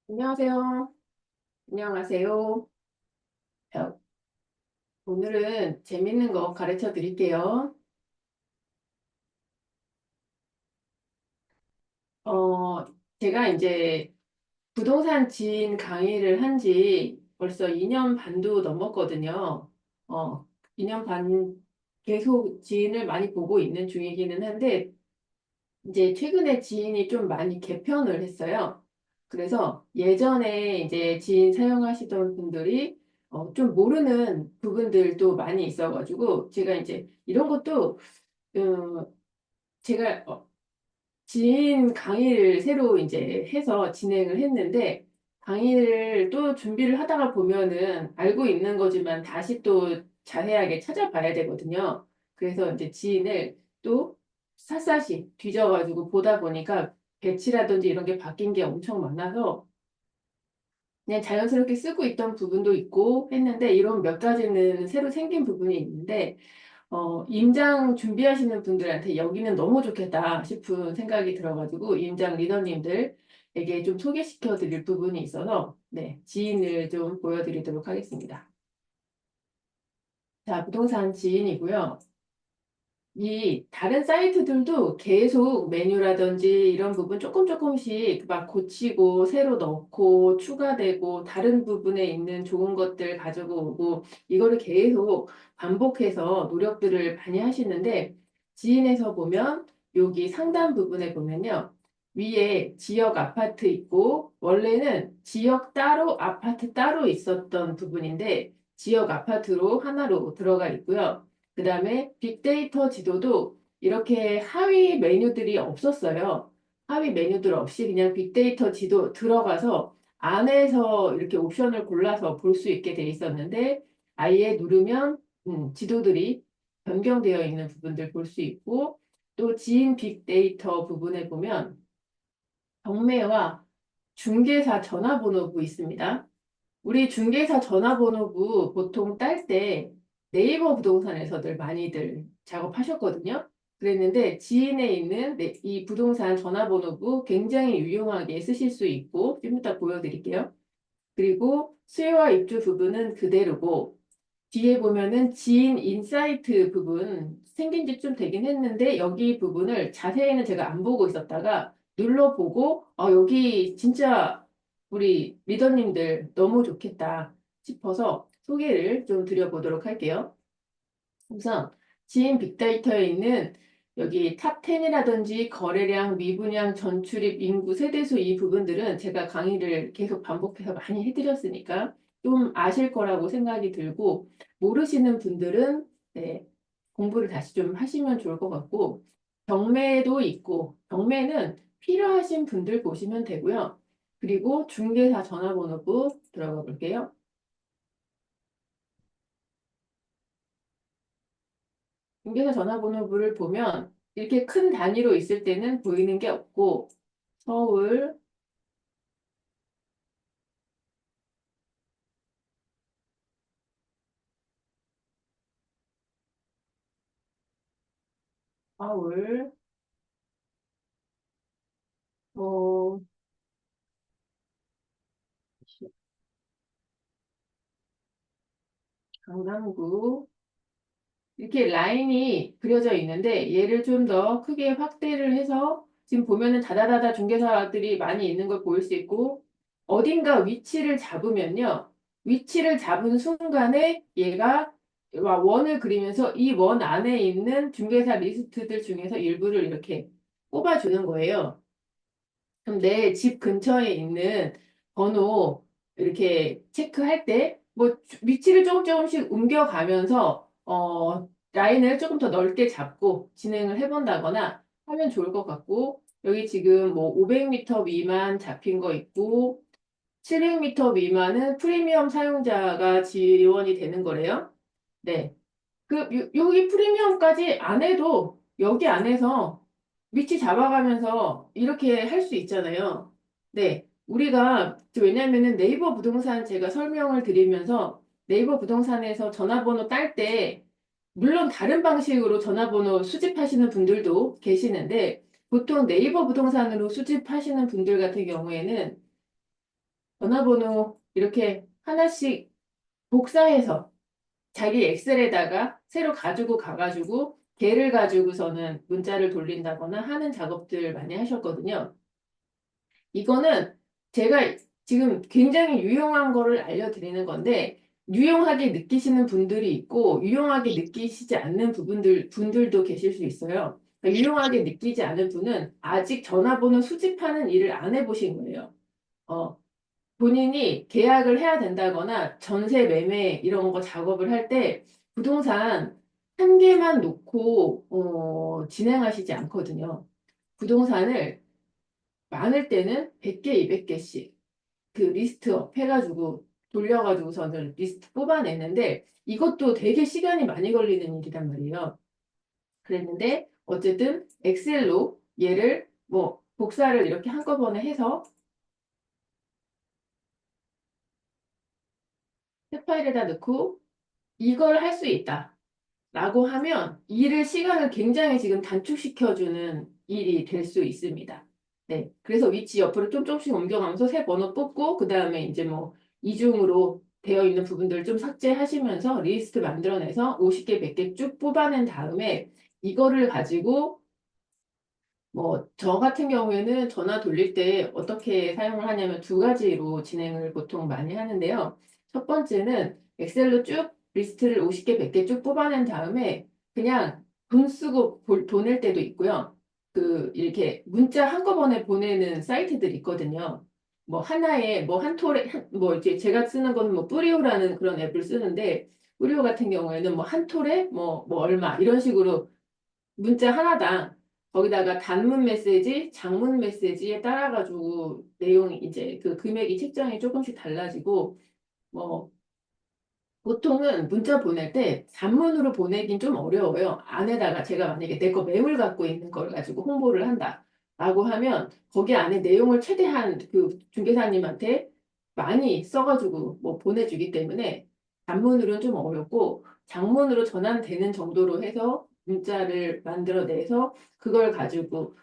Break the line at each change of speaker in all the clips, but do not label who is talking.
안녕하세요. 안녕하세요. 자, 오늘은 재밌는 거 가르쳐 드릴게요. 어, 제가 이제 부동산 지인 강의를 한 지 벌써 2년 반도 넘었거든요. 어, 2년 반 계속 지인을 많이 보고 있는 중이기는 한데, 이제 최근에 지인이 좀 많이 개편을 했어요. 그래서 예전에 이제 지인 사용하시던 분들이 좀 모르는 부분들도 많이 있어가지고 제가 이제 이런 것도 제가 지인 강의를 새로 이제 해서 진행을 했는데 강의를 또 준비를 하다가 보면은 알고 있는 거지만 다시 또 자세하게 찾아봐야 되거든요. 그래서 이제 지인을 또 샅샅이 뒤져가지고 보다 보니까 배치라든지 이런 게 바뀐 게 엄청 많아서 그냥 자연스럽게 쓰고 있던 부분도 있고 했는데 이런 몇 가지는 새로 생긴 부분이 있는데 임장 준비하시는 분들한테 여기는 너무 좋겠다 싶은 생각이 들어가지고 임장 리더님들에게 좀 소개시켜 드릴 부분이 있어서 네, 지인을 좀 보여드리도록 하겠습니다. 자, 부동산 지인이고요. 이 다른 사이트들도 계속 메뉴라든지 이런 부분 조금씩 막 고치고 새로 넣고 추가되고 다른 부분에 있는 좋은 것들 가지고 오고 이거를 계속 반복해서 노력들을 많이 하시는데 지인에서 보면 여기 상단 부분에 보면요. 위에 지역 아파트 있고 원래는 지역 따로 아파트 따로 있었던 부분인데 지역 아파트로 하나로 들어가 있고요. 그 다음에 빅데이터 지도도 이렇게 하위 메뉴들이 없었어요. 하위 메뉴들 없이 그냥 빅데이터 지도 들어가서 안에서 이렇게 옵션을 골라서 볼 수 있게 돼 있었는데 아예 누르면 지도들이 변경되어 있는 부분들 볼 수 있고 또 지인 빅데이터 부분에 보면 경매와 중개사 전화번호부 있습니다. 우리 중개사 전화번호부 보통 딸 때 네이버 부동산에서들 많이들 작업하셨거든요. 그랬는데 지인에 있는 이 부동산 전화번호부 굉장히 유용하게 쓰실 수 있고 좀 이따 보여드릴게요. 그리고 수요와 입주 부분은 그대로고 뒤에 보면은 지인 인사이트 부분 생긴 지 좀 되긴 했는데 여기 부분을 자세히는 제가 안 보고 있었다가 눌러보고 여기 진짜 우리 리더님들 너무 좋겠다 싶어서 소개를 좀 드려보도록 할게요. 우선 지인 빅데이터에 있는 여기 탑10이라든지 거래량, 미분양, 전출입, 인구, 세대수 이 부분들은 제가 강의를 계속 반복해서 많이 해드렸으니까 좀 아실 거라고 생각이 들고 모르시는 분들은 네, 공부를 다시 좀 하시면 좋을 것 같고 경매도 있고 경매는 필요하신 분들 보시면 되고요. 그리고 중개사 전화번호부 들어가 볼게요. 중개사 전화번호부를 보면 이렇게 큰 단위로 있을 때는 보이는 게 없고 서울, 서울, 뭐 강남구 이렇게 라인이 그려져 있는데 얘를 좀 더 크게 확대를 해서 지금 보면은 다다다다 중개사들이 많이 있는 걸 보일 수 있고 어딘가 위치를 잡으면요. 위치를 잡은 순간에 얘가 원을 그리면서 이 원 안에 있는 중개사 리스트들 중에서 일부를 이렇게 뽑아주는 거예요. 그럼 내 집 근처에 있는 번호 이렇게 체크할 때, 뭐, 위치를 조금씩 옮겨가면서, 라인을 조금 더 넓게 잡고 진행을 해본다거나 하면 좋을 것 같고, 여기 지금 뭐 500m 미만 잡힌 거 있고, 700m 미만은 프리미엄 사용자가 지원이 되는 거래요. 네. 여기 프리미엄까지 안 해도 여기 안에서 위치 잡아가면서 이렇게 할 수 있잖아요. 네. 우리가, 왜냐면은 네이버 부동산 제가 설명을 드리면서 네이버 부동산에서 전화번호 딸 때, 물론 다른 방식으로 전화번호 수집하시는 분들도 계시는데, 보통 네이버 부동산으로 수집하시는 분들 같은 경우에는 전화번호 이렇게 하나씩 복사해서 자기 엑셀에다가 새로 가지고 가가지고 걔를 가지고서는 문자를 돌린다거나 하는 작업들 많이 하셨거든요. 이거는 제가 지금 굉장히 유용한 거를 알려드리는 건데, 유용하게 느끼시는 분들이 있고, 유용하게 느끼시지 않는 분들도 계실 수 있어요. 그러니까 유용하게 느끼지 않은 분은 아직 전화번호 수집하는 일을 안 해보신 거예요. 어, 본인이 계약을 해야 된다거나 전세 매매 이런 거 작업을 할 때 부동산 한 개만 놓고 진행하시지 않거든요. 부동산을 많을 때는 100개, 200개씩 그 리스트업 해가지고 돌려가지고서는 리스트 뽑아내는데 이것도 되게 시간이 많이 걸리는 일이란 말이에요. 그랬는데 어쨌든 엑셀로 얘를 뭐 복사를 이렇게 한꺼번에 해서 새 파일에다 넣고 이걸 할 수 있다. 라고 하면 시간을 굉장히 지금 단축시켜주는 일이 될 수 있습니다. 네. 그래서 위치 옆으로 좀 조금씩 옮겨가면서 새 번호 뽑고, 그 다음에 이제 뭐 이중으로 되어 있는 부분들 좀 삭제하시면서 리스트 만들어내서 50개, 100개 쭉 뽑아낸 다음에 이거를 가지고 뭐, 저 같은 경우에는 전화 돌릴 때 어떻게 사용을 하냐면 두 가지로 진행을 보통 많이 하는데요. 첫 번째는 엑셀로 쭉 리스트를 50개, 100개 쭉 뽑아낸 다음에 그냥 돈 쓰고 보낼 때도 있고요. 이렇게 문자 한꺼번에 보내는 사이트들이 있거든요. 뭐 하나에 뭐 한 톨에 뭐 이제 제가 쓰는 거는 뭐 뿌리오라는 그런 앱을 쓰는데 뿌리오 같은 경우에는 뭐 한 톨에 뭐 얼마 이런 식으로 문자 하나당 거기다가 단문 메시지, 장문 메시지에 따라가지고 내용이 이제 그 금액이 책정이 조금씩 달라지고 뭐 보통은 문자 보낼 때 단문으로 보내긴 좀 어려워요. 안에다가 제가 만약에 내 거 매물 갖고 있는 걸 가지고 홍보를 한다. 라고 하면 거기 안에 내용을 최대한 그 중개사님한테 많이 써가지고 뭐 보내주기 때문에 단문으로는 좀 어렵고 장문으로 전환되는 정도로 해서 문자를 만들어내서 그걸 가지고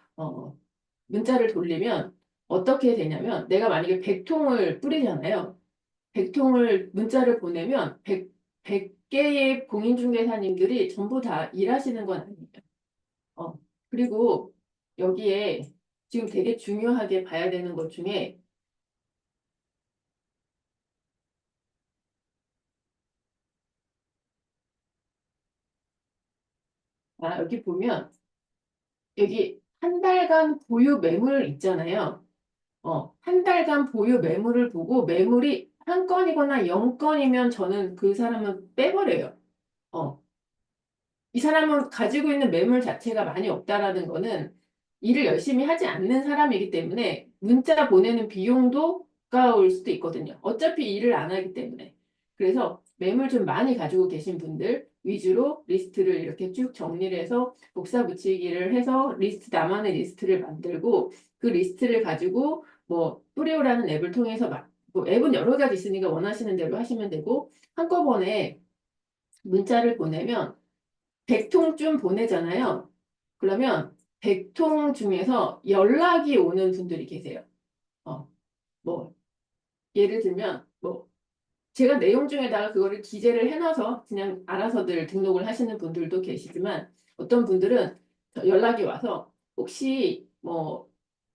문자를 돌리면 어떻게 되냐면 내가 만약에 100통을 뿌리잖아요. 100통을 문자를 보내면 100개의 공인중개사님들이 전부 다 일하시는 건 아니에요. 어, 그리고 여기에 지금 되게 중요하게 봐야 되는 것 중에 여기 보면 여기 한 달간 보유 매물 있잖아요. 한 달간 보유 매물을 보고 매물이 한 건이거나 0건이면 저는 그 사람은 빼버려요. 어, 이 사람은 가지고 있는 매물 자체가 많이 없다라는 거는 일을 열심히 하지 않는 사람이기 때문에 문자 보내는 비용도 가까울 수도 있거든요. 어차피 일을 안 하기 때문에. 그래서 매물 좀 많이 가지고 계신 분들 위주로 리스트를 이렇게 쭉 정리를 해서 복사 붙이기를 해서 나만의 리스트를 만들고 그 리스트를 가지고 뭐 뿌리오라는 앱을 통해서 뭐 앱은 여러 가지 있으니까 원하시는 대로 하시면 되고 한꺼번에 문자를 보내면 100통쯤 보내잖아요. 그러면 100통 중에서 연락이 오는 분들이 계세요. 어, 뭐, 예를 들면, 뭐, 제가 내용 중에다가 그거를 기재를 해놔서 그냥 알아서들 등록을 하시는 분들도 계시지만, 어떤 분들은 연락이 와서 혹시 뭐,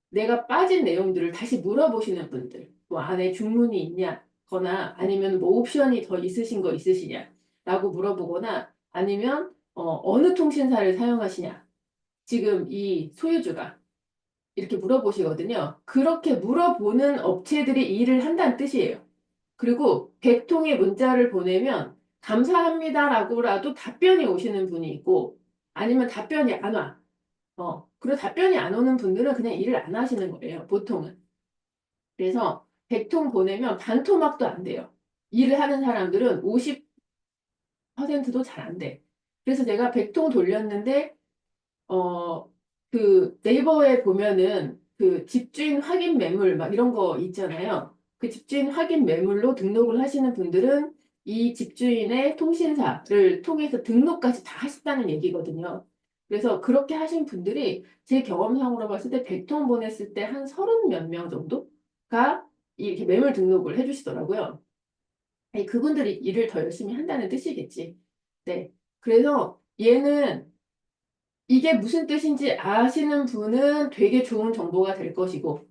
내가 빠진 내용들을 다시 물어보시는 분들, 뭐 안에 중문이 있냐거나 아니면 뭐 옵션이 더 있으신 거 있으시냐라고 물어보거나 아니면 어느 통신사를 사용하시냐. 지금 이 소유주가 이렇게 물어보시거든요. 그렇게 물어보는 업체들이 일을 한다는 뜻이에요. 그리고 100통의 문자를 보내면 감사합니다라고라도 답변이 오시는 분이 있고 아니면 답변이 안 와. 그리고 답변이 안 오는 분들은 그냥 일을 안 하시는 거예요, 보통은. 그래서 100통 보내면 반토막도 안 돼요. 일을 하는 사람들은 50%도 잘 안 돼. 그래서 제가 100통 돌렸는데, 어, 그 네이버에 보면은 그 집주인 확인 매물 막 이런 거 있잖아요. 그 집주인 확인 매물로 등록을 하시는 분들은 이 집주인의 통신사를 통해서 등록까지 다 하셨다는 얘기거든요. 그래서 그렇게 하신 분들이 제 경험상으로 봤을 때 100통 보냈을 때 한 30 몇 명 정도가 이렇게 매물 등록을 해주시더라고요. 아니, 그분들이 일을 더 열심히 한다는 뜻이겠지. 네. 그래서 얘는 이게 무슨 뜻인지 아시는 분은 되게 좋은 정보가 될 것이고,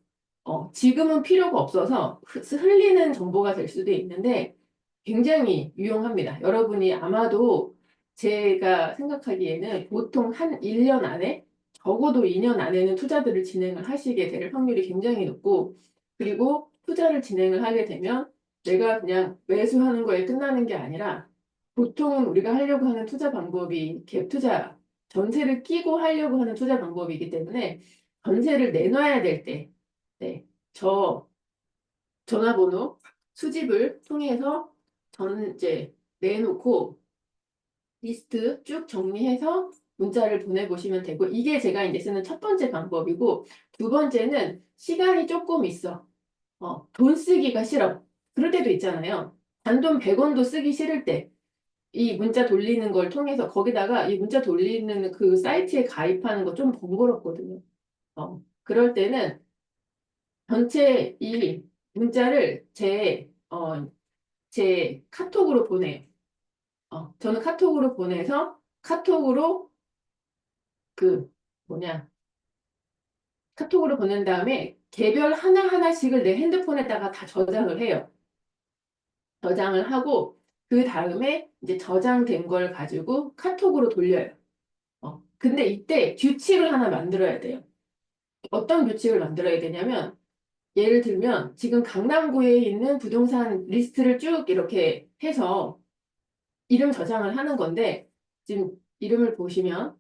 지금은 필요가 없어서 흘리는 정보가 될 수도 있는데 굉장히 유용합니다. 여러분이 아마도 제가 생각하기에는 보통 한 1년 안에 적어도 2년 안에는 투자들을 진행을 하시게 될 확률이 굉장히 높고 그리고 투자를 진행을 하게 되면 내가 그냥 매수하는 거에 끝나는 게 아니라 보통은 우리가 하려고 하는 투자 방법이 갭 투자, 전세를 끼고 하려고 하는 투자 방법이기 때문에 전세를 내놔야 될 때, 네, 저 전화번호 수집을 통해서 이제 내놓고 리스트 쭉 정리해서 문자를 보내보시면 되고, 이게 제가 이제 쓰는 첫 번째 방법이고, 두 번째는 시간이 조금 있어. 돈 쓰기가 싫어. 그럴 때도 있잖아요. 단돈 100원도 쓰기 싫을 때, 이 문자 돌리는 걸 통해서, 거기다가 이 문자 돌리는 그 사이트에 가입하는 거 좀 번거롭거든요. 그럴 때는 전체 이 문자를 제 카톡으로 보내요. 저는 카톡으로 보내서 카톡으로 그 뭐냐 카톡으로 보낸 다음에 개별 하나하나씩을 내 핸드폰에다가 다 저장을 해요. 저장을 하고 그 다음에 이제 저장된 걸 가지고 카톡으로 돌려요. 근데 이때 규칙을 하나 만들어야 돼요. 어떤 규칙을 만들어야 되냐면 예를 들면 지금 강남구에 있는 부동산 리스트를 쭉 이렇게 해서 이름 저장을 하는 건데 지금 이름을 보시면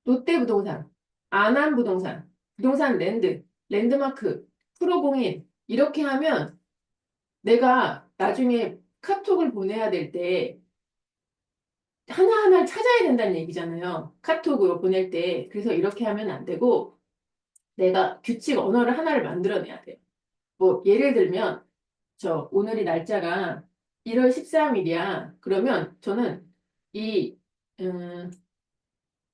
롯데부동산, 아남부동산, 부동산 랜드, 랜드마크, 프로공인 이렇게 하면 내가 나중에 카톡을 보내야 될 때 하나하나 찾아야 된다는 얘기잖아요. 카톡으로 보낼 때. 그래서 이렇게 하면 안 되고 내가 규칙 언어를 하나를 만들어내야 돼요. 뭐 예를 들면 오늘이 날짜가 1월 13일이야. 그러면 저는 이 음,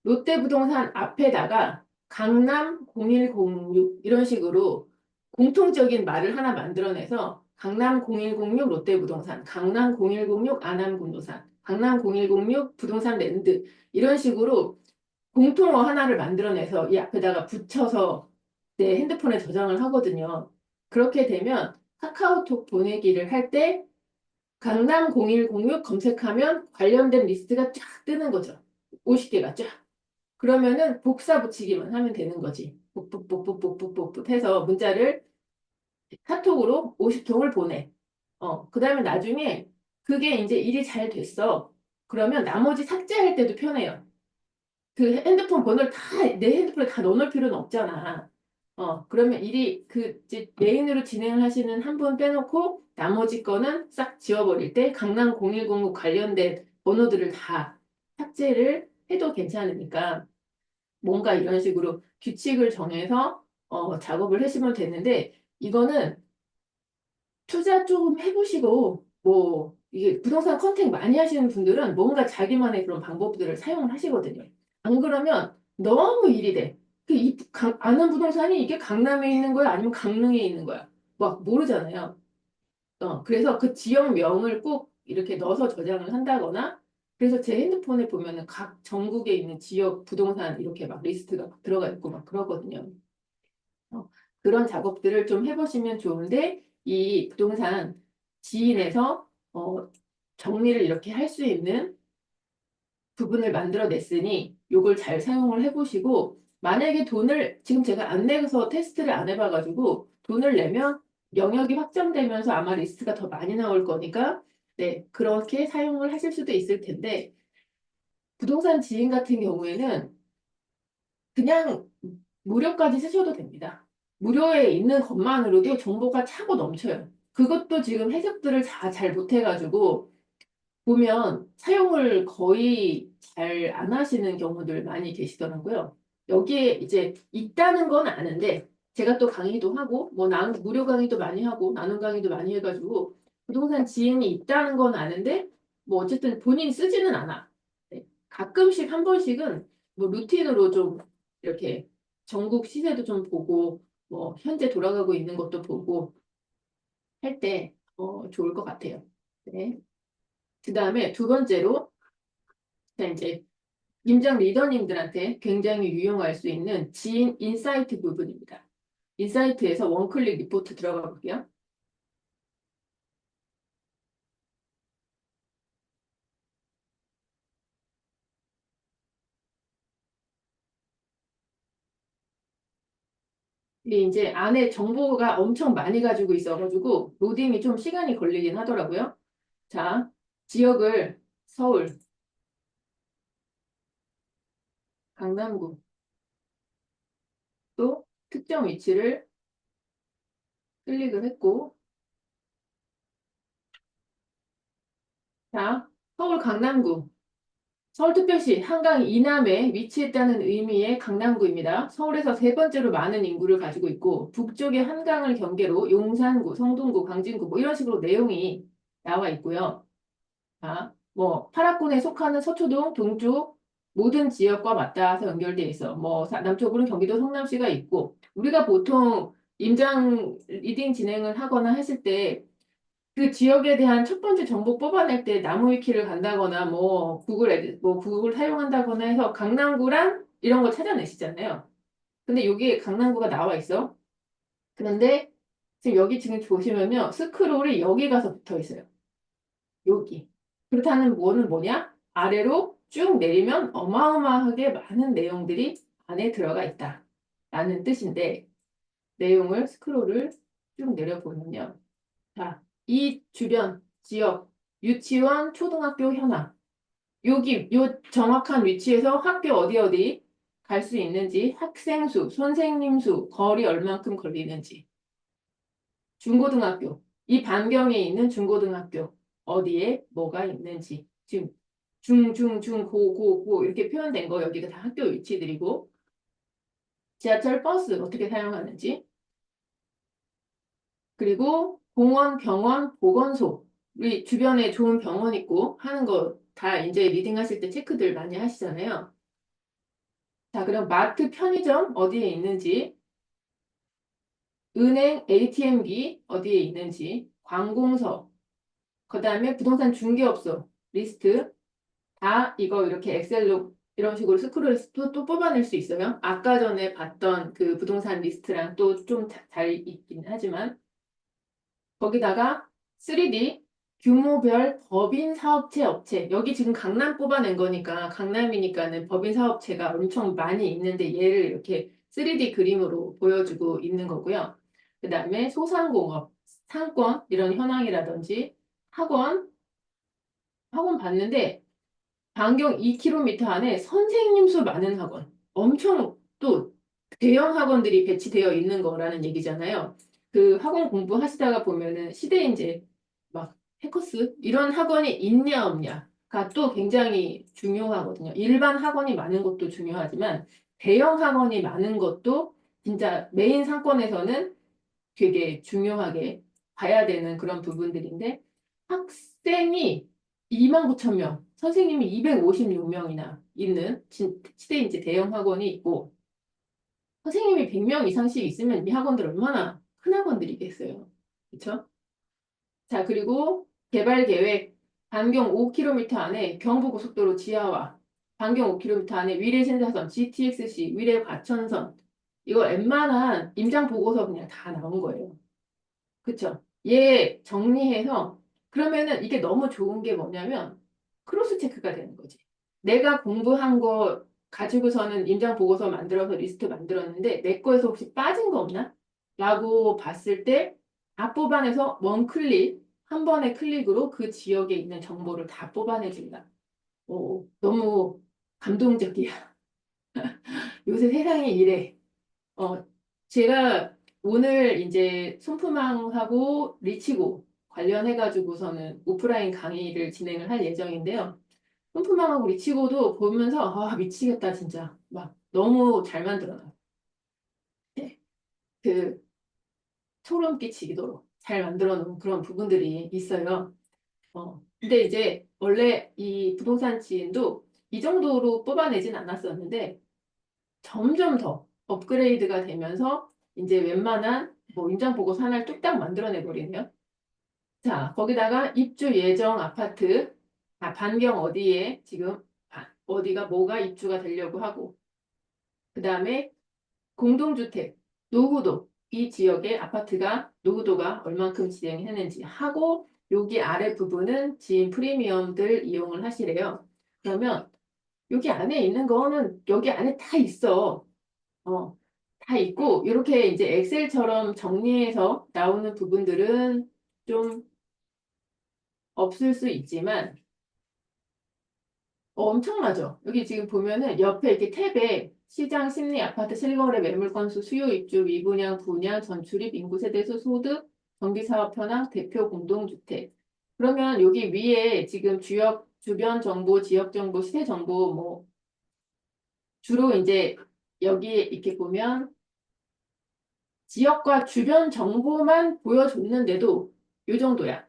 롯데부동산 앞에다가 강남 0106 이런 식으로 공통적인 말을 하나 만들어내서 강남 0106 롯데부동산, 강남 0106 아남부동산, 강남 0106 부동산 랜드 이런 식으로 공통어 하나를 만들어내서 이 앞에다가 붙여서 내 핸드폰에 저장을 하거든요. 그렇게 되면 카카오톡 보내기를 할 때 강남 0106 검색하면 관련된 리스트가 쫙 뜨는 거죠. 50개가 쫙. 그러면은 복사 붙이기만 하면 되는 거지. 뽁뽁뽁뽁뽁뽁뽁 해서 문자를 카톡으로 50통을 보내. 그 다음에 나중에 그게 이제 일이 잘 됐어. 그러면 나머지 삭제할 때도 편해요. 그 핸드폰 번호를 내 핸드폰에 다 넣어놓을 필요는 없잖아. 그러면 일이 이제 메인으로 진행을 하시는 한 분 빼놓고 나머지 거는 싹 지워버릴 때 강남 0106 관련된 번호들을 다 삭제를 해도 괜찮으니까 뭔가 이런 식으로 규칙을 정해서 작업을 하시면 되는데 이거는 투자 조금 해보시고 뭐 이게 부동산 컨택 많이 하시는 분들은 뭔가 자기만의 그런 방법들을 사용을 하시거든요. 안 그러면 너무 일이 돼. 아는 부동산이 이게 강남에 있는 거야? 아니면 강릉에 있는 거야? 막 모르잖아요. 그래서 그 지역명을 꼭 이렇게 넣어서 저장을 한다거나 그래서 제 핸드폰에 보면은 각 전국에 있는 지역 부동산 이렇게 막 리스트가 막 들어가 있고 막 그러거든요. 어, 그런 작업들을 좀 해보시면 좋은데 이 부동산 지인에서 정리를 이렇게 할 수 있는 부분을 만들어냈으니 요걸 잘 사용을 해보시고 만약에 돈을 지금 제가 안 내서 테스트를 안 해봐가지고 돈을 내면 영역이 확장되면서 아마 리스트가 더 많이 나올 거니까 네 그렇게 사용을 하실 수도 있을 텐데 부동산 지인 같은 경우에는 그냥 무료까지 쓰셔도 됩니다. 무료에 있는 것만으로도 정보가 차고 넘쳐요. 그것도 지금 해석들을 다 잘 못해가지고 보면 사용을 거의 잘 안 하시는 경우들 많이 계시더라고요. 여기에 이제 있다는 건 아는데 제가 또 강의도 하고 뭐 무료 강의도 많이 하고 나눔 강의도 많이 해가지고 부동산 지인이 있다는 건 아는데 뭐 어쨌든 본인이 쓰지는 않아. 네. 가끔씩 한 번씩은 뭐 루틴으로 좀 이렇게 전국 시세도 좀 보고 뭐 현재 돌아가고 있는 것도 보고 할 때 좋을 것 같아요. 네. 그 다음에 두 번째로 자, 이제 임장 리더님들한테 굉장히 유용할 수 있는 지인 인사이트 부분입니다. 인사이트에서 원클릭 리포트 들어가 볼게요. 이게 이제 안에 정보가 엄청 많이 가지고 있어가지고 로딩이 좀 시간이 걸리긴 하더라고요. 자, 지역을 서울, 강남구, 또 특정 위치를 클릭을 했고, 자, 서울 강남구, 서울특별시 한강 이남에 위치했다는 의미의 강남구입니다. 서울에서 세 번째로 많은 인구를 가지고 있고 북쪽의 한강을 경계로 용산구, 성동구, 광진구 뭐 이런 식으로 내용이 나와 있고요. 자, 뭐 파라군에 속하는 서초동, 동쪽 모든 지역과 맞닿아서 연결돼 있어. 뭐 남쪽으로는 경기도 성남시가 있고 우리가 보통 임장 리딩 진행을 하거나 했을 때 그 지역에 대한 첫 번째 정보 뽑아낼 때 나무 위키를 간다거나 뭐 구글 사용한다거나 해서 강남구랑 이런 거 찾아내시잖아요. 근데 여기에 강남구가 나와 있어. 그런데 지금 보시면요. 스크롤이 여기 가서 붙어 있어요. 여기. 그렇다는 뭐는 뭐냐? 아래로 쭉 내리면 어마어마하게 많은 내용들이 안에 들어가 있다. 라는 뜻인데 내용을 스크롤을 쭉 내려보면요. 자, 이 주변 지역, 유치원, 초등학교 현황. 요 정확한 위치에서 학교 어디 갈 수 있는지, 학생 수, 선생님 수, 거리 얼만큼 걸리는지. 중고등학교. 이 반경에 있는 중고등학교. 어디에 뭐가 있는지. 지금 고 이렇게 표현된 거 여기가 다 학교 위치들이고, 지하철 버스 어떻게 사용하는지, 그리고 공원, 병원, 보건소. 우리 주변에 좋은 병원 있고 하는 거 다 이제 리딩 하실 때 체크들 많이 하시잖아요. 자, 그럼 마트, 편의점 어디에 있는지, 은행, ATM기 어디에 있는지, 관공서, 그다음에 부동산 중개업소 리스트 다 이거 이렇게 엑셀로 이런 식으로 스크롤해서 또 뽑아낼 수 있어요. 아까 전에 봤던 그 부동산 리스트랑 또 좀 잘 있긴 하지만 거기다가 3D 규모별 법인 사업체 업체 여기 지금 강남 뽑아낸 거니까 강남이니까는 법인 사업체가 엄청 많이 있는데 얘를 이렇게 3D 그림으로 보여주고 있는 거고요. 그 다음에 소상공업, 상권 이런 현황이라든지 학원, 학원 봤는데 반경 2km 안에 선생님 수 많은 학원, 엄청 또 대형 학원들이 배치되어 있는 거라는 얘기잖아요. 그 학원 공부하시다가 보면은 시대 이제 막 해커스 이런 학원이 있냐 없냐가 또 굉장히 중요하거든요. 일반 학원이 많은 것도 중요하지만 대형 학원이 많은 것도 진짜 메인 상권에서는 되게 중요하게 봐야 되는 그런 부분들인데 학생이 29,000명, 선생님이 256명이나 있는 시대인지 대형 학원이 있고 선생님이 100명 이상씩 있으면 이 학원들 얼마나 큰 학원들이겠어요. 그렇죠? 자, 그리고 개발 계획 반경 5km 안에 경부고속도로 지하화, 반경 5km 안에 위례신사선, GTX-C, 위례 과천선 이거 웬만한 임장 보고서 그냥 다 나온 거예요. 그쵸? 얘 정리해서 그러면은 이게 너무 좋은 게 뭐냐면 크로스 체크가 되는 거지. 내가 공부한 거 가지고서는 임장 보고서 만들어서 리스트 만들었는데 내 거에서 혹시 빠진 거 없나? 라고 봤을 때 다 뽑아내서 원 클릭, 한 번의 클릭으로 그 지역에 있는 정보를 다 뽑아내준다. 오, 너무 감동적이야. 요새 세상이 이래. 어, 제가 오늘 이제 손품항하고 리치고 관련해가지고서는 오프라인 강의를 진행을 할 예정인데요. 손품항하고 리치고도 보면서 아, 미치겠다, 진짜. 막 너무 잘 만들어놔요. 네. 그 소름 끼치도록 잘 만들어 놓은 그런 부분들이 있어요. 근데 이제 원래 이 부동산 지인도 이 정도로 뽑아내진 않았었는데 점점 더 업그레이드가 되면서 이제 웬만한 뭐 임장 보고서 하나를 뚝딱 만들어내 버리네요. 자, 거기다가 입주 예정 아파트, 반경 어디에 지금 어디가 뭐가 입주가 되려고 하고, 그 다음에 공동주택, 노후도, 이 지역의 아파트가 노후도가 얼만큼 진행했는지 하고, 여기 아래 부분은 지인 프리미엄들 이용을 하시래요. 그러면 여기 안에 있는 거는 여기 안에 다 있어. 어, 다 있고, 이렇게 이제 엑셀처럼 정리해서 나오는 부분들은 좀 없을 수 있지만, 엄청나죠? 여기 지금 보면은 옆에 이렇게 탭에 시장, 심리, 아파트, 실거래, 매물 건수, 수요, 입주, 미분양, 분양, 전출입, 인구, 세대수, 소득, 정비사업 현황, 대표 공동주택. 그러면 여기 위에 지금 주역, 주변 정보, 지역 정보, 시세 정보, 뭐, 주로 이제 여기에 이렇게 보면 지역과 주변 정보만 보여줬는데도 요 정도야.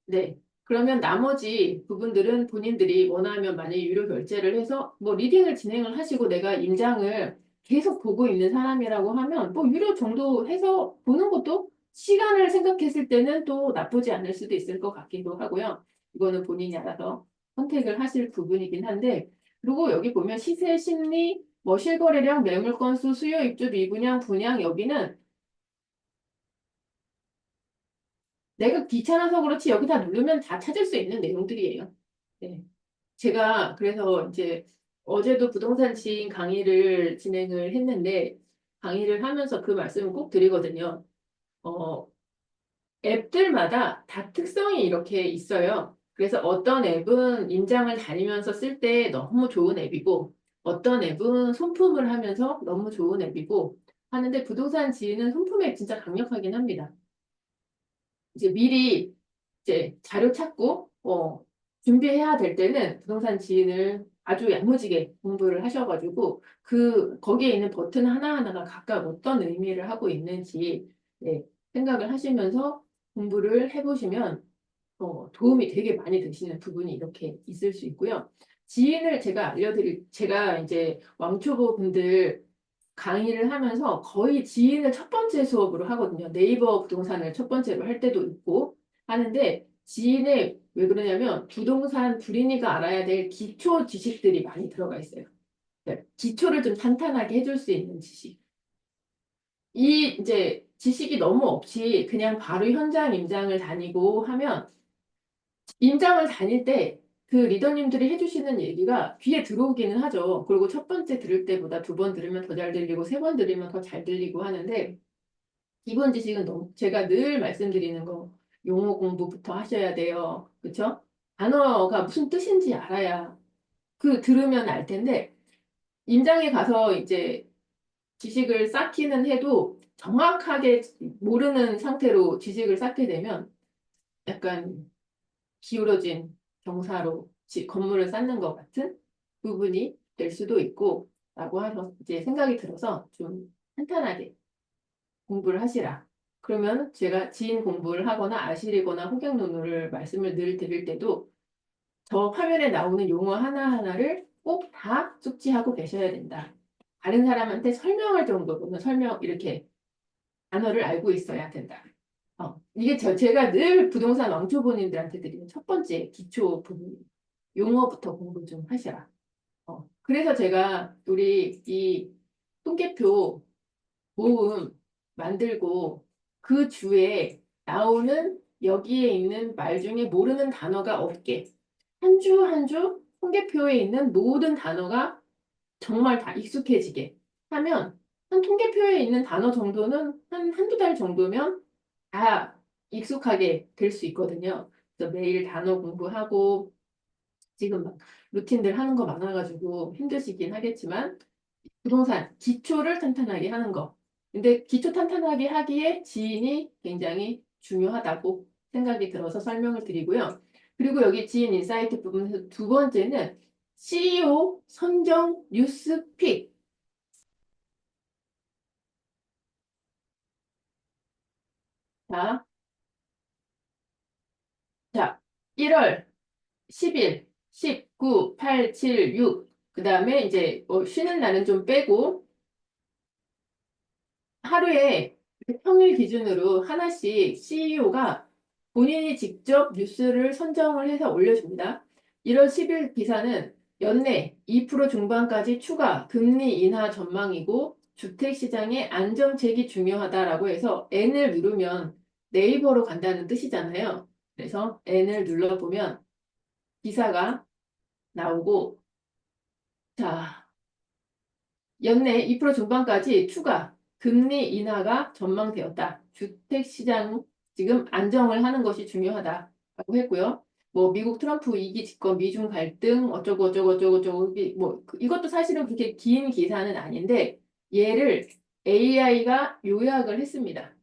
네. 그러면 나머지 부분들은 본인들이 원하면 만약에 유료 결제를 해서 뭐 리딩을 진행을 하시고 내가 임장을 계속 보고 있는 사람이라고 하면 뭐 유료 정도 해서 보는 것도 시간을 생각했을 때는 또 나쁘지 않을 수도 있을 것 같기도 하고요. 이거는 본인이 알아서 선택을 하실 부분이긴 한데 그리고 여기 보면 시세, 심리, 뭐 실거래량, 매물 건수, 수요, 입주, 미분양, 분양 여기는 내가 귀찮아서 그렇지 여기 다 누르면 다 찾을 수 있는 내용들이에요. 네. 제가 그래서 이제 어제도 부동산 지인 강의를 진행을 했는데 강의를 하면서 그 말씀을 꼭 드리거든요. 어, 앱들마다 다 특성이 이렇게 있어요. 그래서 어떤 앱은 임장을 다니면서 쓸 때 너무 좋은 앱이고 어떤 앱은 손품을 하면서 너무 좋은 앱이고 하는데 부동산 지인은 손품 앱 진짜 강력하긴 합니다. 이제 미리 이제 자료 찾고 준비해야 될 때는 부동산 지인을 아주 야무지게 공부를 하셔가지고 그 거기에 있는 버튼 하나하나가 각각 어떤 의미를 하고 있는지 네, 생각을 하시면서 공부를 해보시면 도움이 되게 많이 되시는 부분이 이렇게 있을 수 있고요. 지인을 제가 이제 왕초보 분들 강의를 하면서 거의 지인을 첫 번째 수업으로 하거든요. 네이버 부동산을 첫 번째로 할 때도 있고 하는데 지인의 왜 그러냐면 부동산 불인이가 알아야 될 기초 지식들이 많이 들어가 있어요. 네, 기초를 좀 탄탄하게 해줄 수 있는 지식. 이 이제 지식이 너무 없이 그냥 바로 현장 임장을 다니고 하면 임장을 다닐 때 그 리더님들이 해주시는 얘기가 귀에 들어오기는 하죠. 그리고 첫 번째 들을 때보다 두 번 들으면 더 잘 들리고 세 번 들으면 더 잘 들리고 하는데 기본 지식은 너무 제가 늘 말씀드리는 거 용어 공부부터 하셔야 돼요. 그렇죠? 단어가 무슨 뜻인지 알아야 그 들으면 알 텐데 임장에 가서 이제 지식을 쌓기는 해도 정확하게 모르는 상태로 지식을 쌓게 되면 약간 기울어진 경사로 건물을 쌓는 것 같은 부분이 될 수도 있고 라고 해서 이제 생각이 들어서 좀 탄탄하게 공부를 하시라. 그러면 제가 지인 공부를 하거나 아실이거나 호객노노를 말씀을 늘 드릴 때도 저 화면에 나오는 용어 하나하나를 꼭 다 숙지하고 계셔야 된다. 다른 사람한테 설명할 정도로는 이렇게 단어를 알고 있어야 된다. 이게 제가 늘 부동산 왕초보님들한테 드리는 첫 번째 기초 부분, 용어부터 공부 좀 하시라. 그래서 제가 우리 이 통계표 모음 만들고 그 주에 나오는 여기에 있는 말 중에 모르는 단어가 없게 한 주 한 주 통계표에 있는 모든 단어가 정말 다 익숙해지게 하면 한 통계표에 있는 단어 정도는 한두 달 정도면 다 익숙하게 될 수 있거든요. 그래서 매일 단어 공부하고 지금 막 루틴들 하는 거 많아가지고 힘드시긴 하겠지만 부동산 기초를 탄탄하게 하는 거. 근데 기초 탄탄하게 하기에 지인이 굉장히 중요하다고 생각이 들어서 설명을 드리고요. 그리고 여기 지인 인사이트 부분에서 두 번째는 CEO 선정 뉴스 픽. 자, 자, 1월 10일, 19, 8, 7, 6. 그 다음에 이제 쉬는 날은 좀 빼고 하루에 평일 기준으로 하나씩 CEO가 본인이 직접 뉴스를 선정을 해서 올려줍니다. 1월 10일 기사는 연내 2% 중반까지 추가 금리 인하 전망이고 주택시장의 안정책이 중요하다라고 해서 N을 누르면 네이버로 간다는 뜻이잖아요. 그래서 N을 눌러보면 기사가 나오고, 자, 연내 2% 중반까지 추가 금리 인하가 전망되었다. 주택시장 지금 안정을 하는 것이 중요하다라고 했고요. 뭐 미국 트럼프 2기 집권 미중 갈등 어쩌고 어쩌고 어쩌고 어쩌고 이것도 사실은 그렇게 긴 기사는 아닌데 얘를 AI가 요약을 했습니다.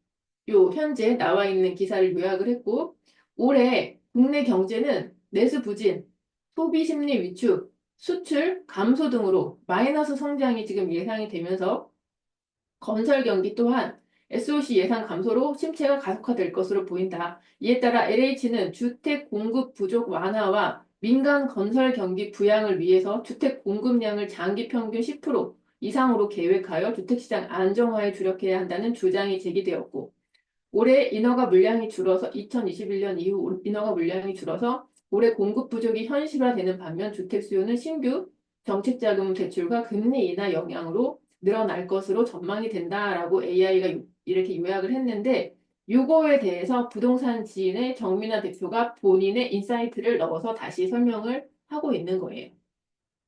요 현재 나와 있는 기사를 요약을 했고 올해 국내 경제는 내수 부진, 소비 심리 위축, 수출 감소 등으로 마이너스 성장이 지금 예상이 되면서 건설 경기 또한 SOC 예상 감소로 침체가 가속화될 것으로 보인다. 이에 따라 LH는 주택 공급 부족 완화와 민간 건설 경기 부양을 위해서 주택 공급량을 장기 평균 10% 이상으로 계획하여 주택시장 안정화에 주력해야 한다는 주장이 제기되었고 올해 인허가 물량이 줄어서 2021년 이후 인허가 물량이 줄어서 올해 공급 부족이 현실화되는 반면 주택 수요는 신규 정책자금 대출과 금리 인하 영향으로 늘어날 것으로 전망이 된다라고 AI가 이렇게 요약을 했는데 요거에 대해서 부동산 지인의 정민아 대표가 본인의 인사이트를 넣어서 다시 설명을 하고 있는 거예요.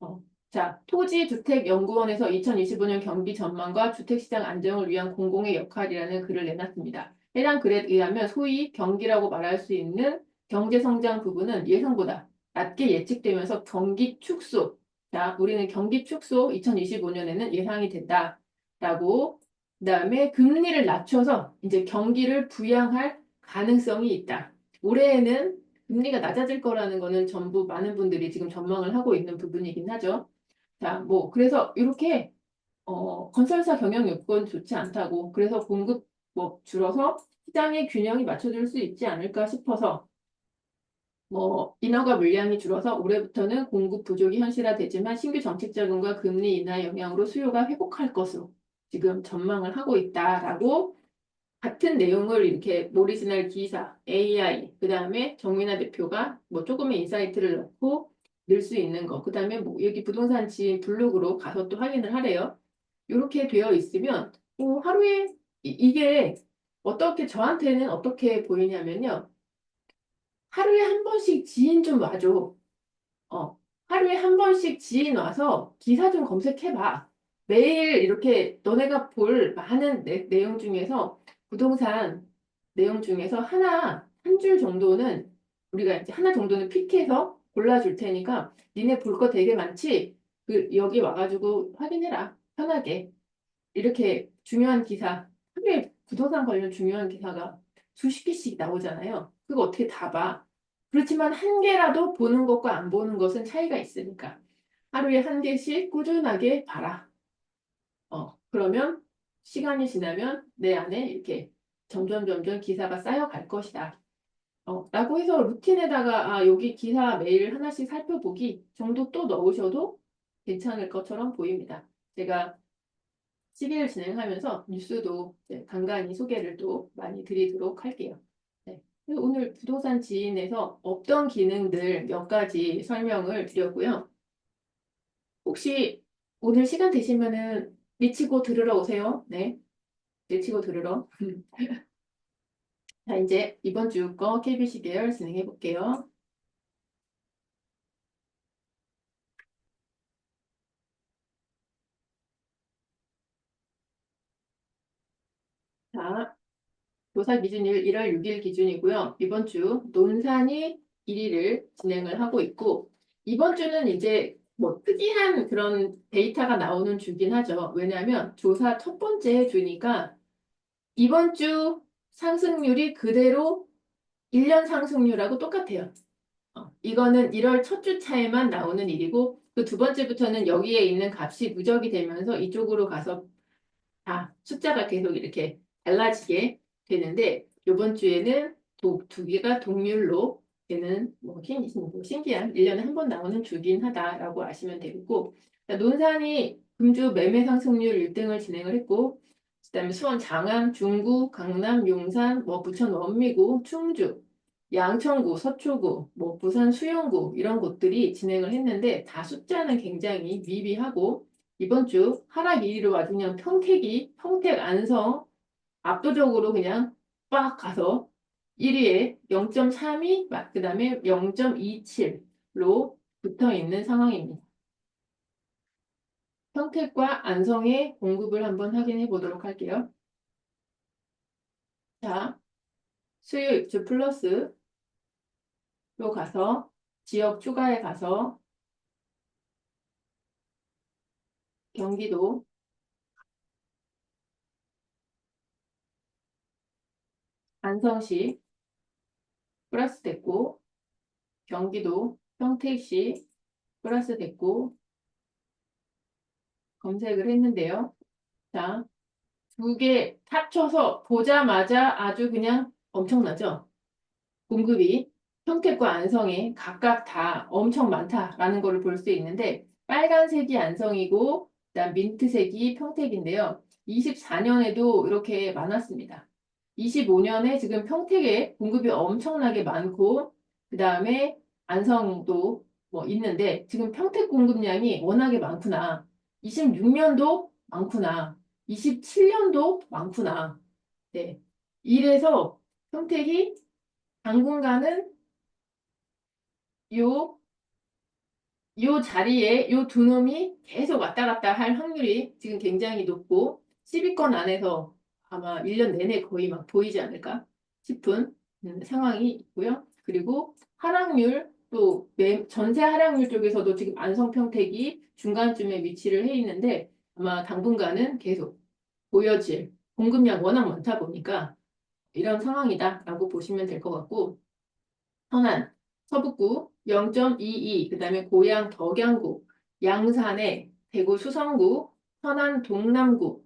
어. 자, 토지주택연구원에서 2025년 경기 전망과 주택시장 안정을 위한 공공의 역할이라는 글을 내놨습니다. 해당 글에 의하면 소위 경기라고 말할 수 있는 경제성장 부분은 예상보다 낮게 예측되면서 경기 축소. 자, 우리는 경기 축소 2025년에는 예상이 된다라고. 그다음에 금리를 낮춰서 이제 경기를 부양할 가능성이 있다. 올해에는 금리가 낮아질 거라는 거는 전부 많은 분들이 지금 전망을 하고 있는 부분이긴 하죠. 자, 뭐, 그래서 이렇게, 건설사 경영 여건 좋지 않다고, 그래서 공급 뭐 줄어서 시장의 균형이 맞춰질 수 있지 않을까 싶어서, 뭐, 인허가 물량이 줄어서 올해부터는 공급 부족이 현실화되지만 신규 정책 자금과 금리 인하 영향으로 수요가 회복할 것으로 지금 전망을 하고 있다라고 같은 내용을 이렇게 오리지널 기사, AI, 그 다음에 정민아 대표가 뭐 조금의 인사이트를 넣고 넣을 수 있는 거, 그 다음에 뭐 여기 부동산 지인 블로그로 가서 또 확인을 하래요. 이렇게 되어 있으면 하루에 이게 어떻게 저한테는 어떻게 보이냐면요. 하루에 한 번씩 지인 좀 와줘. 어, 하루에 한 번씩 지인 와서 기사 좀 검색해봐. 매일 이렇게 너네가 볼 많은 내용 중에서 부동산 내용 중에서 한 줄 정도는 우리가 이제 하나 정도는 픽해서 골라줄 테니까 니네 볼 거 되게 많지? 여기 와가지고 확인해라. 편하게. 이렇게 중요한 기사, 하루에 부동산 관련 중요한 기사가 수십 개씩 나오잖아요. 그거 어떻게 다 봐? 그렇지만 한 개라도 보는 것과 안 보는 것은 차이가 있으니까 하루에 한 개씩 꾸준하게 봐라. 그러면 시간이 지나면 내 안에 이렇게 점점 점점 기사가 쌓여갈 것이다. 라고 해서 루틴에다가 여기 기사 매일 하나씩 살펴보기 정도 또 넣으셔도 괜찮을 것처럼 보입니다. 제가 시계를 진행하면서 뉴스도 간간히 소개를 또 많이 드리도록 할게요. 네. 그래서 오늘 부동산 지인에서 없던 기능들 몇 가지 설명을 드렸고요. 혹시 오늘 시간 되시면은 미치고 들으러 오세요. 네. 미치고 들으러. 자, 이제 이번 주 거 KBC 계열 진행해 볼게요. 자, 조사 기준일 1월 6일 기준이고요. 이번 주 논산이 1위를 진행을 하고 있고, 이번 주는 이제 뭐 특이한 그런 데이터가 나오는 주긴 하죠. 왜냐하면 조사 첫 번째 주니까 이번 주 상승률이 그대로 1년 상승률하고 똑같아요. 이거는 1월 첫 주 차에만 나오는 일이고, 그 두 번째부터는 여기에 있는 값이 누적이 되면서 이쪽으로 가서 다 숫자가 계속 이렇게 달라지게 되는데 이번 주에는 두 개가 동률로 되는 뭐 신기한 1년에 한 번 나오는 주긴 하다라고 아시면 되고 논산이 금주 매매 상승률 1등을 진행을 했고 그다음에 수원 장안, 중구, 강남, 용산, 뭐 부천 원미구, 충주, 양천구, 서초구, 뭐 부산 수영구 이런 곳들이 진행을 했는데 다 숫자는 굉장히 미비하고 이번 주 하락 1위로 아주 그냥 평택이 평택 안성 압도적으로 그냥 빡 가서 1위에 0.32, 그다음에 0.27로 붙어 있는 상황입니다. 평택과 안성의 공급을 한번 확인해 보도록 할게요. 자, 수요 입주 플러스로 가서 지역 추가에 가서 경기도, 안성시 플러스 됐고 경기도, 평택시 플러스 됐고 검색을 했는데요. 자, 두 개 합쳐서 보자마자 아주 그냥 엄청나죠? 공급이 평택과 안성에 각각 다 엄청 많다라는 것을 볼 수 있는데 빨간색이 안성이고 그다음 민트색이 평택인데요. 24년에도 이렇게 많았습니다. 25년에 지금 평택에 공급이 엄청나게 많고 그다음에 안성도 뭐 있는데 지금 평택 공급량이 워낙에 많구나. 26년도 많구나. 27년도 많구나. 네. 이래서 평택이 당분간은 요, 요 자리에 요 두 놈이 계속 왔다 갔다 할 확률이 지금 굉장히 높고 10위권 안에서 아마 1년 내내 거의 막 보이지 않을까 싶은 상황이 있고요. 그리고 하락률 또 전세 하락률 쪽에서도 지금 안성평택이 중간쯤에 위치를 해 있는데 아마 당분간은 계속 보여질 공급량 워낙 많다 보니까 이런 상황이다라고 보시면 될 것 같고 천안, 서북구 0.22, 그다음에 고양 덕양구, 양산에 대구 수성구, 천안 동남구,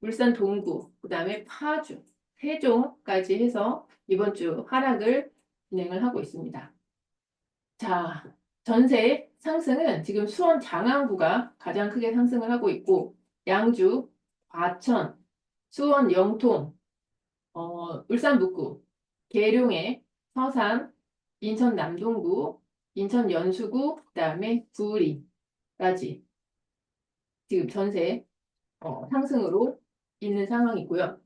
울산 동구, 그다음에 파주, 세종까지 해서 이번 주 하락을 진행을 하고 있습니다. 자, 전세 상승은 지금 수원 장안구가 가장 크게 상승을 하고 있고 양주, 과천, 수원 영통, 울산 북구, 계룡에, 서산, 인천 남동구, 인천 연수구, 그다음에 구리까지 지금 전세 상승으로 있는 상황이고요.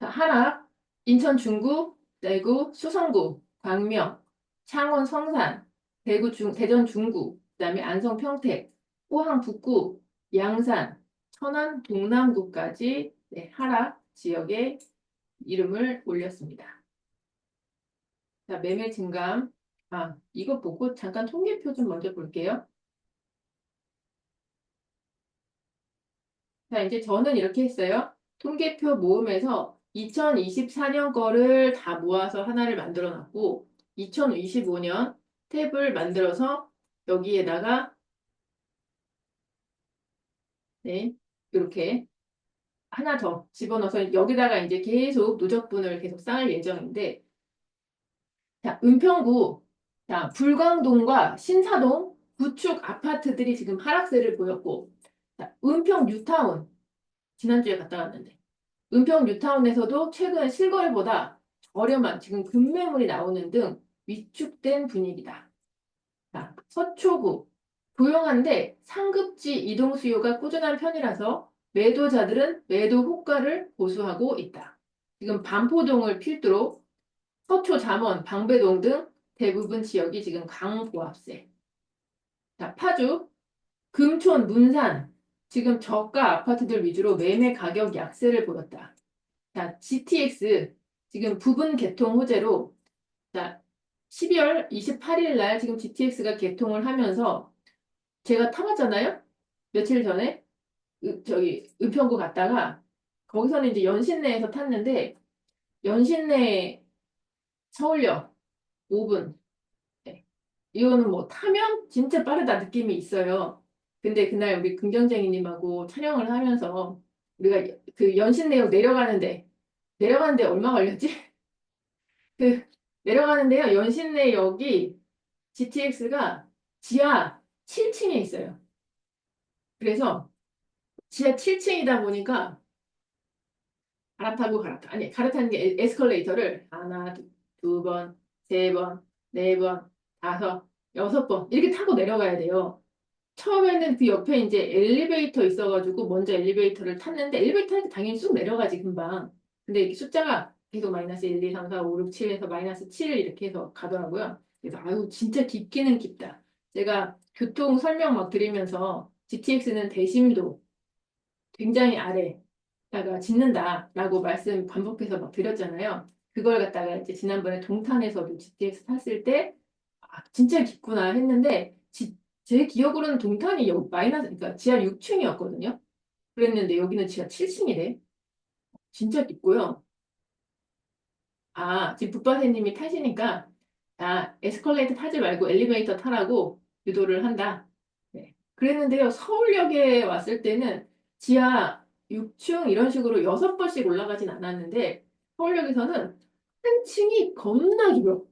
자, 하락, 인천 중구, 대구 수성구, 광명, 창원 성산, 대전 중구, 그다음에 안성 평택, 포항 북구, 양산, 천안 동남구까지 네, 하락 지역에 이름을 올렸습니다. 자, 매매 증감. 이거 보고 잠깐 통계표 좀 먼저 볼게요. 자, 이제 저는 이렇게 했어요. 통계표 모음에서 2024년 거를 다 모아서 하나를 만들어 놨고, 2025년 탭을 만들어서 여기에다가, 네, 이렇게 하나 더 집어넣어서 여기다가 이제 계속 누적분을 계속 쌓을 예정인데, 자, 은평구, 자, 불광동과 신사동 구축 아파트들이 지금 하락세를 보였고, 자, 은평 뉴타운, 지난주에 갔다 왔는데, 은평 뉴타운에서도 최근 실거래보다 저렴한 지금 급매물이 나오는 등 위축된 분위기다. 자, 서초구, 조용한데 상급지 이동 수요가 꾸준한 편이라서 매도자들은 매도 호가를 고수하고 있다. 지금 반포동을 필두로 서초, 잠원, 방배동 등 대부분 지역이 지금 강보합세. 자, 파주, 금촌, 문산, 지금 저가 아파트들 위주로 매매 가격 약세를 보였다. 자, GTX, 지금 부분 개통 호재로, 자, 12월 28일 날 지금 GTX가 개통을 하면서 제가 타봤잖아요? 며칠 전에, 저기, 은평구 갔다가, 거기서는 이제 연신내에서 탔는데, 연신내 서울역 5분, 이거는 뭐 타면 진짜 빠르다 느낌이 있어요. 근데 그날 우리 긍정쟁이님하고 촬영을 하면서 우리가 그 연신내역 내려가는데 얼마 걸렸지? 그 내려가는데요. 연신내역이 GTX가 지하 7층에 있어요. 그래서 지하 7층이다 보니까 갈아타고 갈아타. 아니, 갈아타는 게 에스컬레이터를 하나, 두 번, 세 번, 네 번, 다섯, 여섯 번 이렇게 타고 내려가야 돼요. 처음에는 그 옆에 이제 엘리베이터 있어가지고 먼저 엘리베이터를 탔는데 엘리베이터 타니까 당연히 쑥 내려가지 금방. 근데 이게 숫자가 계속 마이너스 1, 2, 3, 4, 5, 6, 7에서 마이너스 7 이렇게 해서 가더라고요. 그래서 아유 진짜 깊기는 깊다. 제가 교통 설명 막 드리면서 GTX는 대심도 굉장히 아래다가 짓는다라고 말씀 반복해서 막 드렸잖아요. 그걸 갖다가 이제 지난번에 동탄에서도 GTX 탔을 때 아, 진짜 깊구나 했는데 제 기억으로는 동탄이 마이너스 그러니까 지하 6층이었거든요. 그랬는데 여기는 지하 7층이래. 진짜 깊고요. 아, 지금 북바세님이 타시니까 아, 에스컬레이터 타지 말고 엘리베이터 타라고 유도를 한다. 네. 그랬는데요. 서울역에 왔을 때는 지하 6층 이런 식으로 6번씩 올라가진 않았는데 서울역에서는 한 층이 겁나 길어.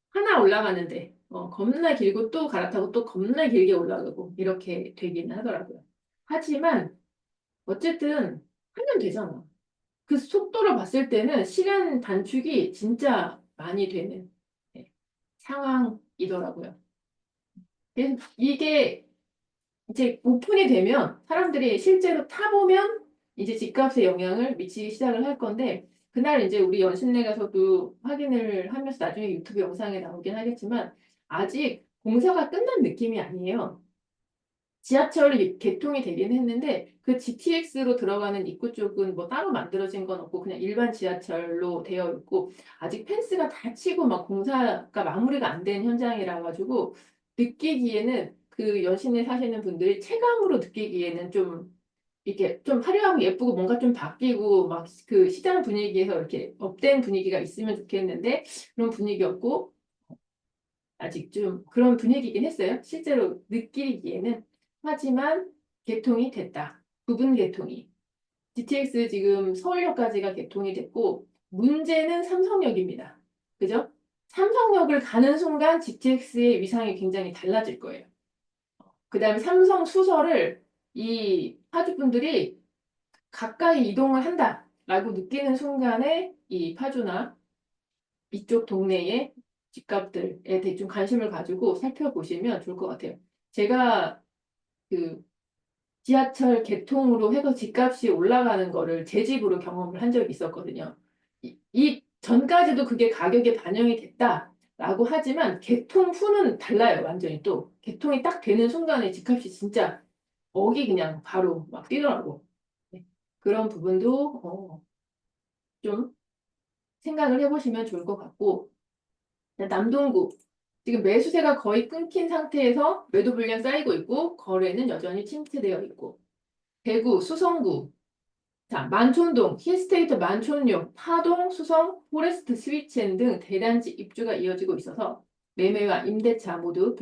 하나 올라가는데 겁나 길고 또 갈아타고 또 겁나 길게 올라가고 이렇게 되기는 하더라고요. 하지만 어쨌든 하면 되잖아. 그 속도로 봤을 때는 시간 단축이 진짜 많이 되는 네, 상황이더라고요. 그래서 이게 이제 오픈이 되면 사람들이 실제로 타보면 이제 집값에 영향을 미치기 시작을 할 건데 그날 이제 우리 연신내 가서도 확인을 하면서 나중에 유튜브 영상에 나오긴 하겠지만 아직 공사가 끝난 느낌이 아니에요. 지하철이 개통이 되긴 했는데 그 GTX로 들어가는 입구 쪽은 뭐 따로 만들어진 건 없고 그냥 일반 지하철로 되어 있고 아직 펜스가 다 치고 막 공사가 마무리가 안 된 현장이라 가지고 느끼기에는 그 여신에 사시는 분들이 체감으로 느끼기에는 좀 이렇게 좀 화려하고 예쁘고 뭔가 좀 바뀌고 막 그 시장 분위기에서 이렇게 업된 분위기가 있으면 좋겠는데 그런 분위기 없고 아직 좀 그런 분위기긴 했어요. 실제로 느끼기에는. 하지만 개통이 됐다. 부분 개통이. GTX 지금 서울역까지가 개통이 됐고, 문제는 삼성역입니다. 그죠? 삼성역을 가는 순간 GTX의 위상이 굉장히 달라질 거예요. 그 다음에 삼성 수서를 이 파주분들이 가까이 이동을 한다라고 느끼는 순간에 이 파주나 이쪽 동네의 집값들에 대해 좀 관심을 가지고 살펴보시면 좋을 것 같아요. 제가 그 지하철 개통으로 해서 집값이 올라가는 거를 제 집으로 경험을 한 적이 있었거든요. 이 전까지도 그게 가격에 반영이 됐다라고 하지만 개통 후는 달라요, 완전히 또. 개통이 딱 되는 순간에 집값이 진짜 억이 그냥 바로 막 뛰더라고. 네. 그런 부분도 좀 생각을 해보시면 좋을 것 같고, 남동구. 지금 매수세가 거의 끊긴 상태에서 매도 물량 쌓이고 있고, 거래는 여전히 침체되어 있고, 대구, 수성구, 자, 만촌동, 힐스테이트 만촌역, 파동, 수성, 포레스트 스위치엔 등 대단지 입주가 이어지고 있어서 매매와 임대차 모두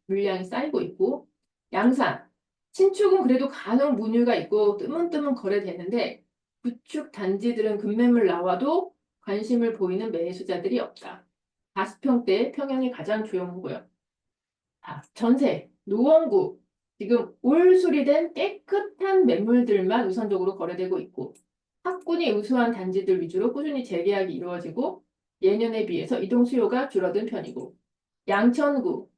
물량이 쌓이고 있고, 양산, 신축은 그래도 간혹 문의가 있고 뜨문뜨문 거래되는데, 구축 단지들은 급매물 나와도 관심을 보이는 매수자들이 없다. 40평대 평형이 가장 조용하고요. 아, 전세, 노원구. 지금 올 수리된 깨끗한 매물들만 우선적으로 거래되고 있고 학군이 우수한 단지들 위주로 꾸준히 재계약이 이루어지고 예년에 비해서 이동 수요가 줄어든 편이고 양천구.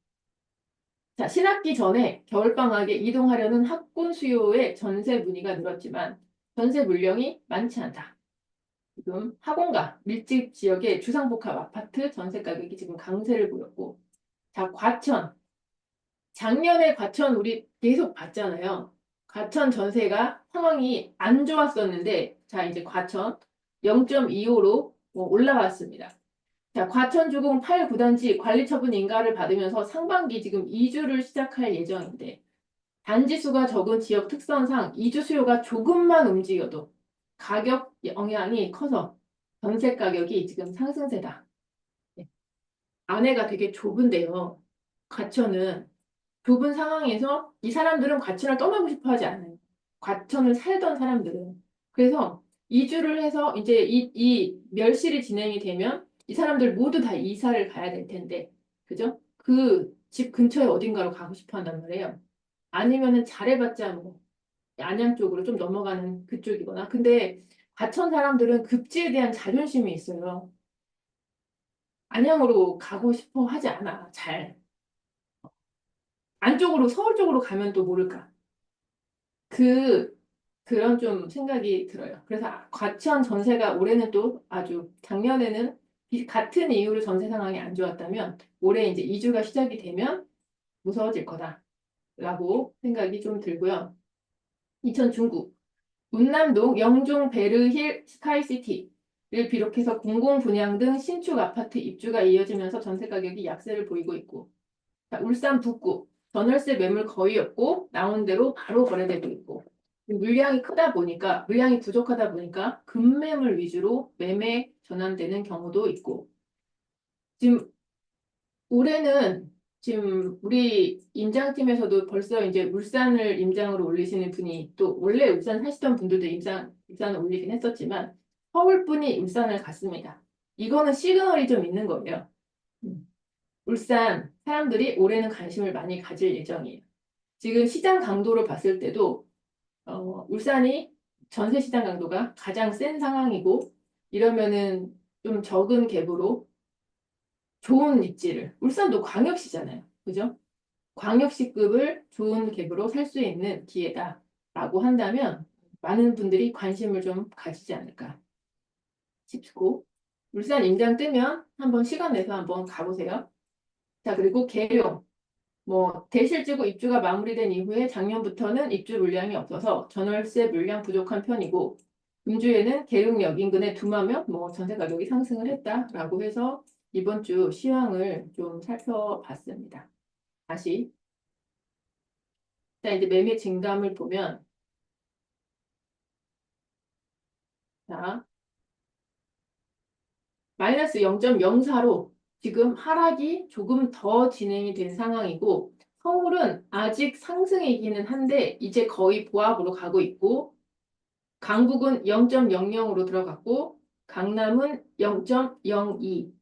자, 신학기 전에 겨울방학에 이동하려는 학군 수요에 전세 문의가 늘었지만 전세 물량이 많지 않다. 지금 학원가 밀집 지역의 주상복합 아파트 전세 가격이 지금 강세를 보였고 자, 과천. 작년에 과천 우리 계속 봤잖아요. 과천 전세가 상황이 안 좋았었는데, 자, 이제 과천 0.25로 올라왔습니다. 자, 과천 주공 8, 9단지 관리 처분 인가를 받으면서 상반기 지금 이주를 시작할 예정인데, 단지 수가 적은 지역 특성상 이주 수요가 조금만 움직여도 가격 영향이 커서 전세 가격이 지금 상승세다. 네. 안에가 되게 좁은데요. 과천은 좁은 상황에서 이 사람들은 과천을 떠나고 싶어 하지 않아요. 과천을 살던 사람들은. 그래서 이주를 해서 이제 이 멸실이 진행이 되면 이 사람들 모두 다 이사를 가야 될 텐데, 그죠? 그 집 근처에 어딘가로 가고 싶어 한단 말이에요. 아니면은 잘해봤자 뭐 안양 쪽으로 좀 넘어가는 그쪽이거나. 근데 과천 사람들은 급지에 대한 자존심이 있어요. 안양으로 가고 싶어 하지 않아, 잘. 안쪽으로, 서울 쪽으로 가면 또 모를까. 그, 그런 좀 생각이 들어요. 그래서 과천 전세가 올해는 또 아주 작년에는 같은 이유로 전세 상황이 안 좋았다면 올해 이제 이주가 시작이 되면 무서워질 거다라고 생각이 좀 들고요. 이천 중구, 운남동, 영종, 베르힐, 스카이시티를 비롯해서 공공 분양 등 신축 아파트 입주가 이어지면서 전세 가격이 약세를 보이고 있고, 자, 울산 북구, 전월세 매물 거의 없고 나온 대로 바로 거래되고 있고, 물량이 크다 보니까, 물량이 부족하다 보니까 급매물 위주로 매매 전환되는 경우도 있고, 지금 올해는 지금 우리 임장팀에서도 벌써 이제 울산을 임장으로 올리시는 분이 또 원래 울산 사시던 분들도 임산을 올리긴 했었지만 서울분이 울산을 갔습니다. 이거는 시그널이 좀 있는 거예요. 음. 울산 사람들이 올해는 관심을 많이 가질 예정이에요. 지금 시장 강도로 봤을 때도 울산이 전세 시장 강도가 가장 센 상황이고 이러면은 좀 적은 갭으로 좋은 입지를 울산도 광역시잖아요. 그죠? 광역시급을 좋은 갭으로 살 수 있는 기회다라고 한다면 많은 분들이 관심을 좀 가지지 않을까 싶고 울산 임장 뜨면 한번 시간 내서 한번 가보세요. 자, 그리고 계룡. 뭐 대실지구 입주가 마무리된 이후에 작년부터는 입주 물량이 없어서 전월세 물량 부족한 편이고 금주에는 계룡역 인근의 두마면 뭐 전세 가격이 상승을 했다라고 해서 이번 주 시황을 좀 살펴봤습니다. 다시 자 이제 매매 진감을 보면 자 마이너스 0.04로 지금 하락이 조금 더 진행이 된 상황이고 서울은 아직 상승이기는 한데 이제 거의 보합으로 가고 있고 강북은 0.00으로 들어갔고 강남은 0.02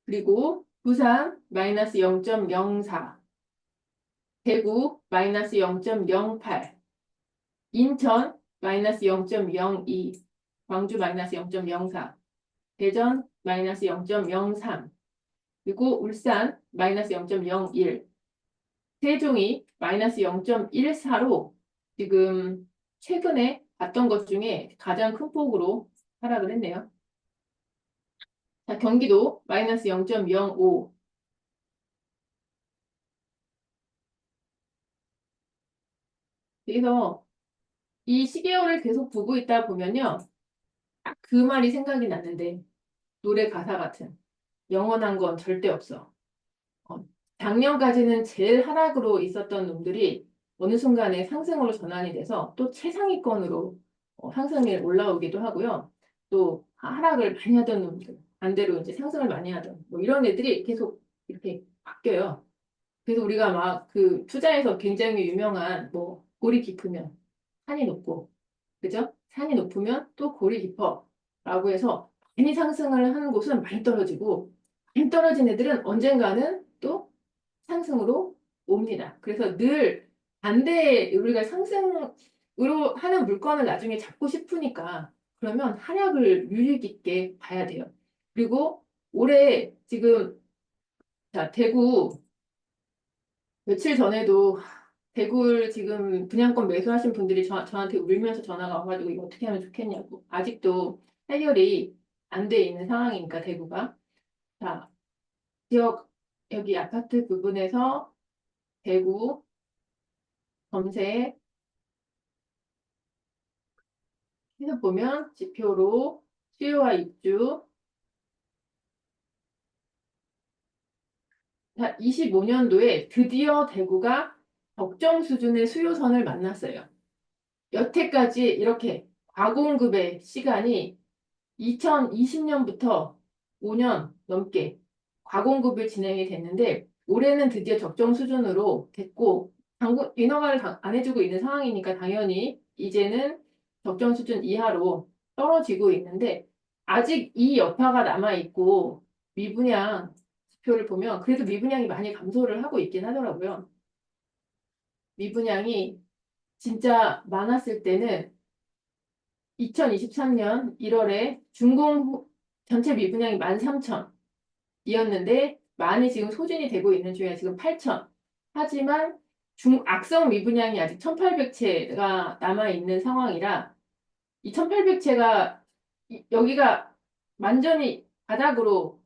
그리고 부산 마이너스 0.04 대구 마이너스 0.08 인천 마이너스 0.02 광주 마이너스 0.04 대전 마이너스 0.03 그리고 울산 마이너스 0.01 세종이 마이너스 0.14로 지금 최근에 봤던 것 중에 가장 큰 폭으로 하락을 했네요. 자, 경기도 마이너스 0.05. 그래서 이 시계열을 계속 보고 있다 보면요. 딱 그 말이 생각이 나는데 노래 가사 같은 영원한 건 절대 없어. 어, 작년까지는 제일 하락으로 있었던 놈들이 어느 순간에 상승으로 전환이 돼서 또 최상위권으로 상승에 올라오기도 하고요. 또 하락을 많이 하던 놈들, 반대로 이제 상승을 많이 하던 뭐 이런 애들이 계속 이렇게 바뀌어요. 그래서 우리가 막 그 투자에서 굉장히 유명한 뭐 골이 깊으면 산이 높고 그죠? 산이 높으면 또 골이 깊어라고 해서 많이 상승을 하는 곳은 많이 떨어지고 많이 떨어진 애들은 언젠가는 또 상승으로 옵니다. 그래서 늘 반대 우리가 상승으로 하는 물건을 나중에 잡고 싶으니까 그러면 하락을 유의 깊게 봐야 돼요. 그리고 올해 지금 자 대구 며칠 전에도 대구를 지금 분양권 매수하신 분들이 저한테 울면서 전화가 와가지고 이거 어떻게 하면 좋겠냐고. 아직도 해결이 안 돼 있는 상황이니까 대구가. 자, 지역 여기 아파트 부분에서 대구 검색 해서 보면 지표로 수요와 입주. 자, 25년도에 드디어 대구가 적정 수준의 수요선을 만났어요. 여태까지 이렇게 과공급의 시간이 2020년부터 5년 넘게 과공급을 진행이 됐는데 올해는 드디어 적정 수준으로 됐고 인허가를 안 해주고 있는 상황이니까 당연히 이제는 적정 수준 이하로 떨어지고 있는데 아직 이 여파가 남아있고 미분양 지표를 보면 그래도 미분양이 많이 감소를 하고 있긴 하더라고요. 미분양이 진짜 많았을 때는 2023년 1월에 전체 미분양이 13,000이었는데 많이 지금 소진이 되고 있는 중에 지금 8,000. 하지만 악성 미분양이 아직 1,800채가 남아 있는 상황이라 이 1,800채가 여기가 완전히 바닥으로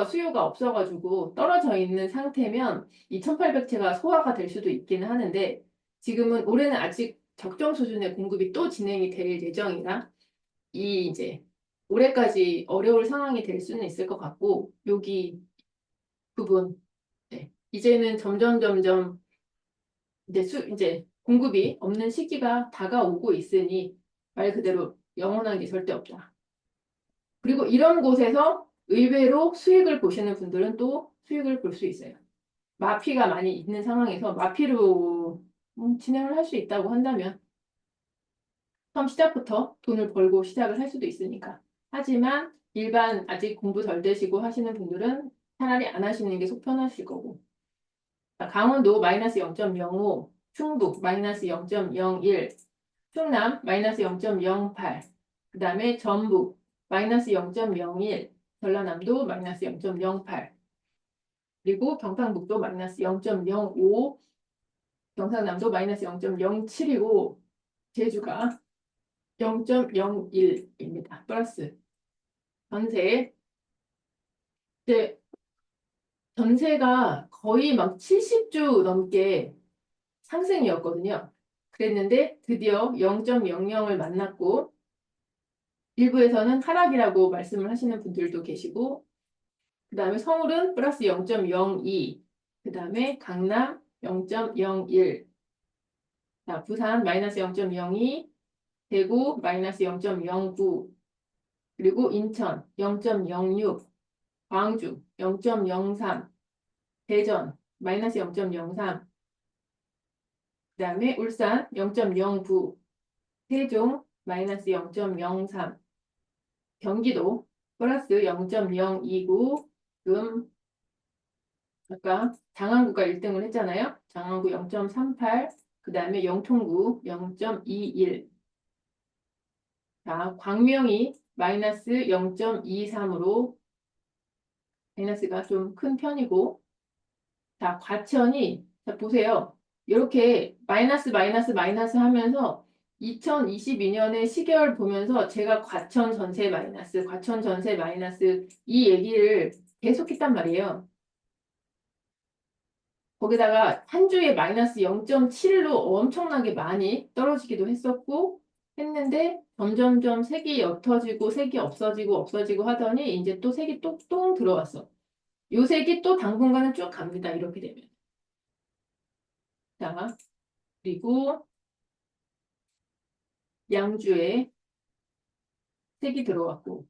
수요가 없어가지고 떨어져 있는 상태면 이 1,800채가 소화가 될 수도 있기는 하는데 지금은 올해는 아직 적정 수준의 공급이 또 진행이 될 예정이라 이제 올해까지 어려울 상황이 될 수는 있을 것 같고 여기 부분 네. 이제는 점점 이제 공급이 없는 시기가 다가오고 있으니 말 그대로 영원한 게 절대 없다. 그리고 이런 곳에서 의외로 수익을 보시는 분들은 또 수익을 볼 수 있어요. 마피가 많이 있는 상황에서 마피로 진행을 할 수 있다고 한다면 처음 시작부터 돈을 벌고 시작을 할 수도 있으니까. 하지만 일반 아직 공부 덜 되시고 하시는 분들은 차라리 안 하시는 게 속 편하실 거고. 강원도 마이너스 0.05, 충북 마이너스 0.01, 충남 마이너스 0.08, 그 다음에 전북 마이너스 0.01, 전라남도 마이너스 0.08, 그리고 경상북도 마이너스 0.05, 경상남도 마이너스 0.07이고 제주가 0.01입니다. 플러스 전세. 이제 전세가 거의 막 70주 넘게 상승이었거든요. 그랬는데 드디어 0.00을 만났고 일부에서는 하락이라고 말씀을 하시는 분들도 계시고 그 다음에 서울은 플러스 0.02, 그 다음에 강남 0.01, 자, 부산 마이너스 0.02, 대구 마이너스 0.09, 그리고 인천 0.06, 광주 0.03, 대전 마이너스 0.03, 그 다음에 울산 0.09, 세종 마이너스 0.03, 경기도 플러스 0.029, 지금 아까 장안구가 1등을 했잖아요. 장안구 0.38, 그 다음에 영통구 0.21, 자, 광명이 마이너스 0.23으로 마이너스가 좀 큰 편이고, 자, 과천이, 자, 보세요. 이렇게 마이너스 하면서 2022년의 시계열 보면서 제가 과천 전세 마이너스 이 얘기를 계속했단 말이에요. 거기다가 한 주에 마이너스 0.7로 엄청나게 많이 떨어지기도 했는데 점점점 색이 옅어지고 색이 없어지고 하더니 이제 또 색이 똥 들어왔어. 요 색이 또 당분간은 쭉 갑니다. 이렇게 되면. 자, 그리고 양주에 색이 들어왔고.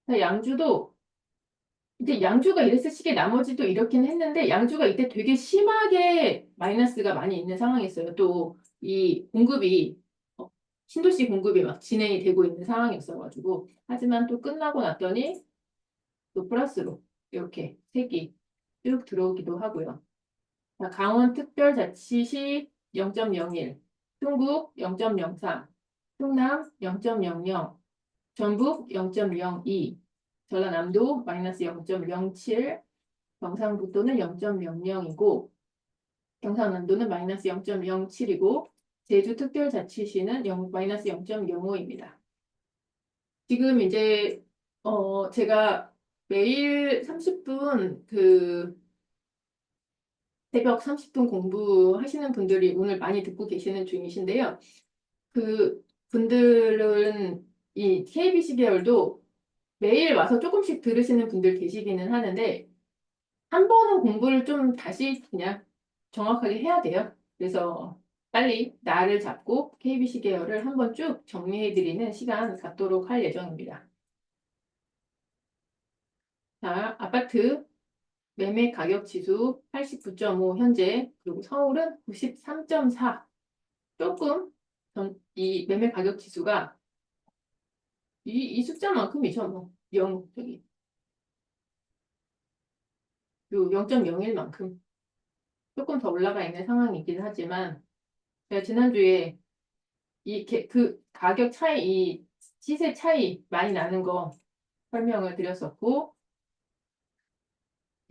자, 양주도 이제 양주가 이랬을 시기에 나머지도 이렇긴 했는데 양주가 이때 되게 심하게 마이너스가 많이 있는 상황이었어요. 또 이 공급이 신도시 공급이 막 진행이 되고 있는 상황이었어가지고 하지만 또 끝나고 났더니 또 플러스로 이렇게 색이 쭉 들어오기도 하고요. 자, 강원특별자치시 0.01, 충북 0.03, 충남 0.00, 전북 0.02, 전라남도 마이너스 0.07, 경상북도는 0.00이고 경상남도는 마이너스 0.07이고 제주특별자치시는 마이너스 0.05입니다. 지금 이제 제가 매일 30분 새벽 30분 공부하시는 분들이 오늘 많이 듣고 계시는 중이신데요. 그 분들은 이 KBC 계열도 매일 와서 조금씩 들으시는 분들 계시기는 하는데 한 번은 공부를 좀 다시 그냥 정확하게 해야 돼요. 그래서 빨리 날을 잡고 KBC 계열을 한번 쭉 정리해드리는 시간 갖도록 할 예정입니다. 자, 아파트 매매 가격 지수 89.5 현재, 그리고 서울은 93.4. 조금 이 매매 가격 지수가 이 숫자만큼이죠. 뭐 0.01만큼 조금 더 올라가 있는 상황이긴 하지만 제가 지난주에 그 가격 차이, 이 시세 차이 많이 나는 거 설명을 드렸었고,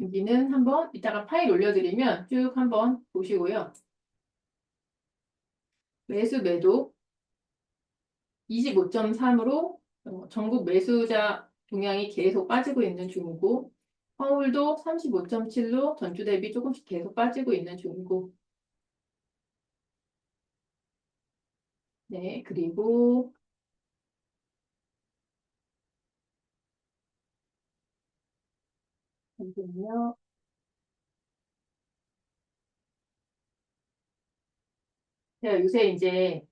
여기는 한번 이따가 파일 올려드리면 쭉 한번 보시고요. 매수 매도 25.3으로 전국 매수자 동향이 계속 빠지고 있는 중이고, 서울도 35.7로 전주 대비 조금씩 계속 빠지고 있는 중이고, 네, 그리고 잠시만요. 제가 요새 이제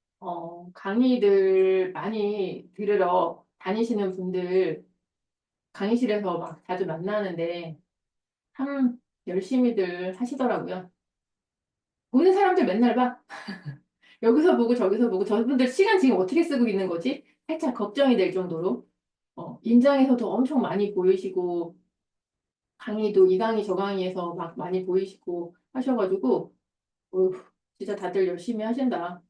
강의들 많이 들으러 다니시는 분들 강의실에서 막 자주 만나는데 참 열심히들 하시더라고요. 보는 사람들 맨날 봐. 여기서 보고 저기서 보고 저분들 시간 지금 어떻게 쓰고 있는 거지? 살짝 걱정이 될 정도로 임장에서도 엄청 많이 보이시고 강의도 이 강의 저 강의에서 막 많이 보이시고 하셔가지고 어휴, 진짜 다들 열심히 하신다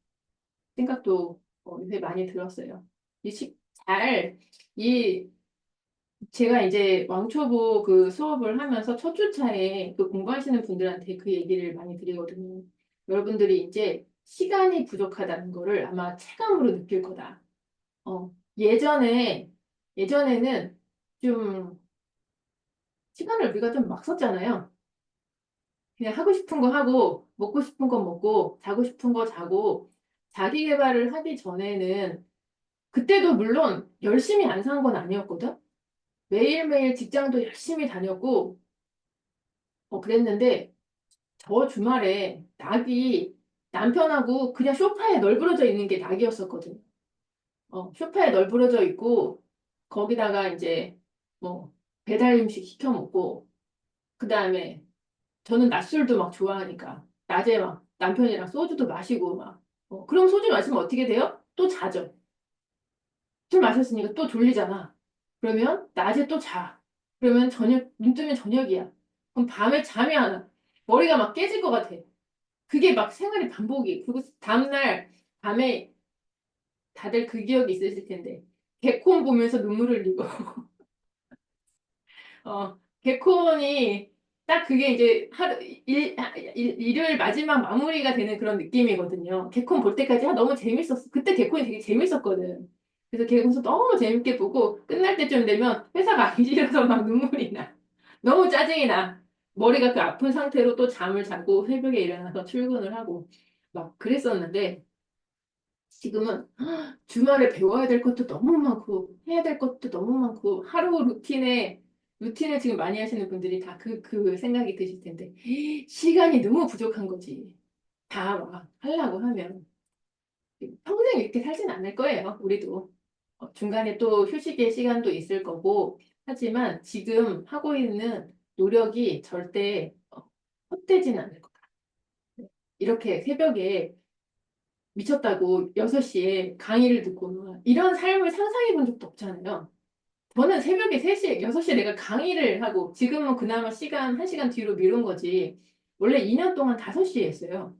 생각도 요새 많이 들었어요. 이 시, 잘, 이 제가 이제 왕초보 그 수업을 하면서 첫 주차에 그 공부하시는 분들한테 그 얘기를 많이 드리거든요. 여러분들이 이제 시간이 부족하다는 거를 아마 체감으로 느낄 거다. 예전에는 좀 시간을 우리가 좀 막 썼잖아요. 그냥 하고 싶은 거 하고, 먹고 싶은 거 먹고, 자고 싶은 거 자고, 자기 개발을 하기 전에는 그때도 물론 열심히 안 산 건 아니었거든? 매일매일 직장도 열심히 다녔고, 그랬는데, 저 주말에 낙이 남편하고 그냥 소파에 널브러져 있는 게 낙이었었거든. 소파에 널브러져 있고, 거기다가 이제, 뭐, 배달 음식 시켜 먹고, 그 다음에 저는 낮술도 막 좋아하니까, 낮에 막 남편이랑 소주도 마시고 막, 그럼 소주 마시면 어떻게 돼요? 또 자죠. 술 마셨으니까 또 졸리잖아. 그러면 낮에 또 자. 그러면 눈 뜨면 저녁이야. 그럼 밤에 잠이 안 와. 머리가 막 깨질 것 같아. 그게 막 생활의 반복이. 그리고 다음날 밤에 다들 그 기억이 있으실 텐데. 개콘 보면서 눈물을 흘리고. 개콘이 딱 그게 이제 일요일 마지막 마무리가 되는 그런 느낌이거든요. 개콘 볼 때까지 너무 재밌었어. 그때 개콘이 되게 재밌었거든. 그래서 개콘에서 너무 재밌게 보고 끝날 때쯤 되면 회사 가기 싫어서 막 눈물이 나. 너무 짜증이 나. 머리가 그 아픈 상태로 또 잠을 자고 새벽에 일어나서 출근을 하고 막 그랬었는데 지금은 주말에 배워야 될 것도 너무 많고, 해야 될 것도 너무 많고, 하루 루틴을 지금 많이 하시는 분들이 다 그 생각이 드실 텐데, 시간이 너무 부족한 거지. 다 막 하려고 하면. 평생 이렇게 살진 않을 거예요, 우리도. 중간에 또 휴식의 시간도 있을 거고, 하지만 지금 하고 있는 노력이 절대 헛되진 않을 거다. 이렇게 새벽에 미쳤다고 6시에 강의를 듣고 막 이런 삶을 상상해 본 적도 없잖아요. 저는 새벽에 3시에, 6시에 내가 강의를 하고 지금은 그나마 1시간 뒤로 미룬 거지. 원래 2년 동안 5시에 했어요.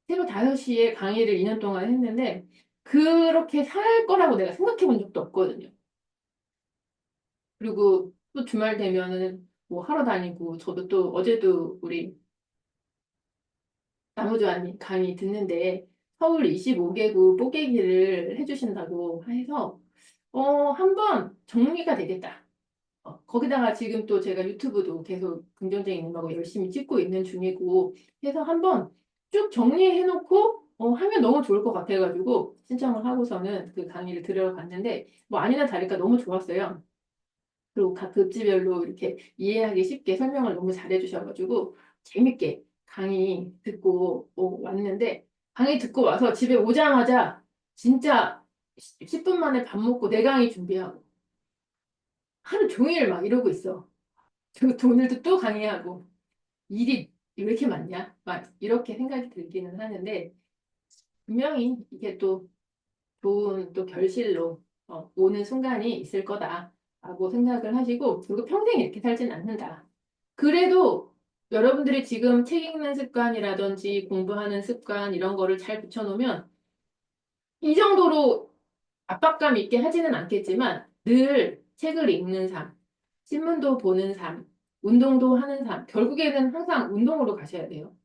새벽 5시에 강의를 2년 동안 했는데 그렇게 살 거라고 내가 생각해 본 적도 없거든요. 그리고 또 주말 되면은 뭐 하러 다니고 저도 또 어제도 우리 나무주아님 강의 듣는데 서울 25개국 뽀개기를 해주신다고 해서 한번 정리가 되겠다. 거기다가 지금 또 제가 유튜브도 계속 긍정적인 음악을 열심히 찍고 있는 중이고 해서 한번 쭉 정리해놓고 하면 너무 좋을 것 같아가지고 신청을 하고서는 그 강의를 들으러 갔는데 뭐 아니나 다를까 너무 좋았어요. 그리고 각 급지별로 이렇게 이해하기 쉽게 설명을 너무 잘해주셔가지고 재밌게 강의 듣고 왔는데 강의 듣고 와서 집에 오자마자 진짜 10분 만에 밥 먹고 내 강의 준비하고 하루 종일 막 이러고 있어. 저 오늘도 또 강의하고 일이 왜 이렇게 많냐? 막 이렇게 생각이 들기는 하는데 분명히 이게 또 좋은 또 결실로 오는 순간이 있을 거다라고 생각을 하시고 그리고 평생 이렇게 살진 않는다. 그래도 여러분들이 지금 책 읽는 습관이라든지 공부하는 습관 이런 거를 잘 붙여놓으면 이 정도로 압박감 있게 하지는 않겠지만 늘 책을 읽는 삶, 신문도 보는 삶, 운동도 하는 삶, 결국에는 항상 운동으로 가셔야 돼요.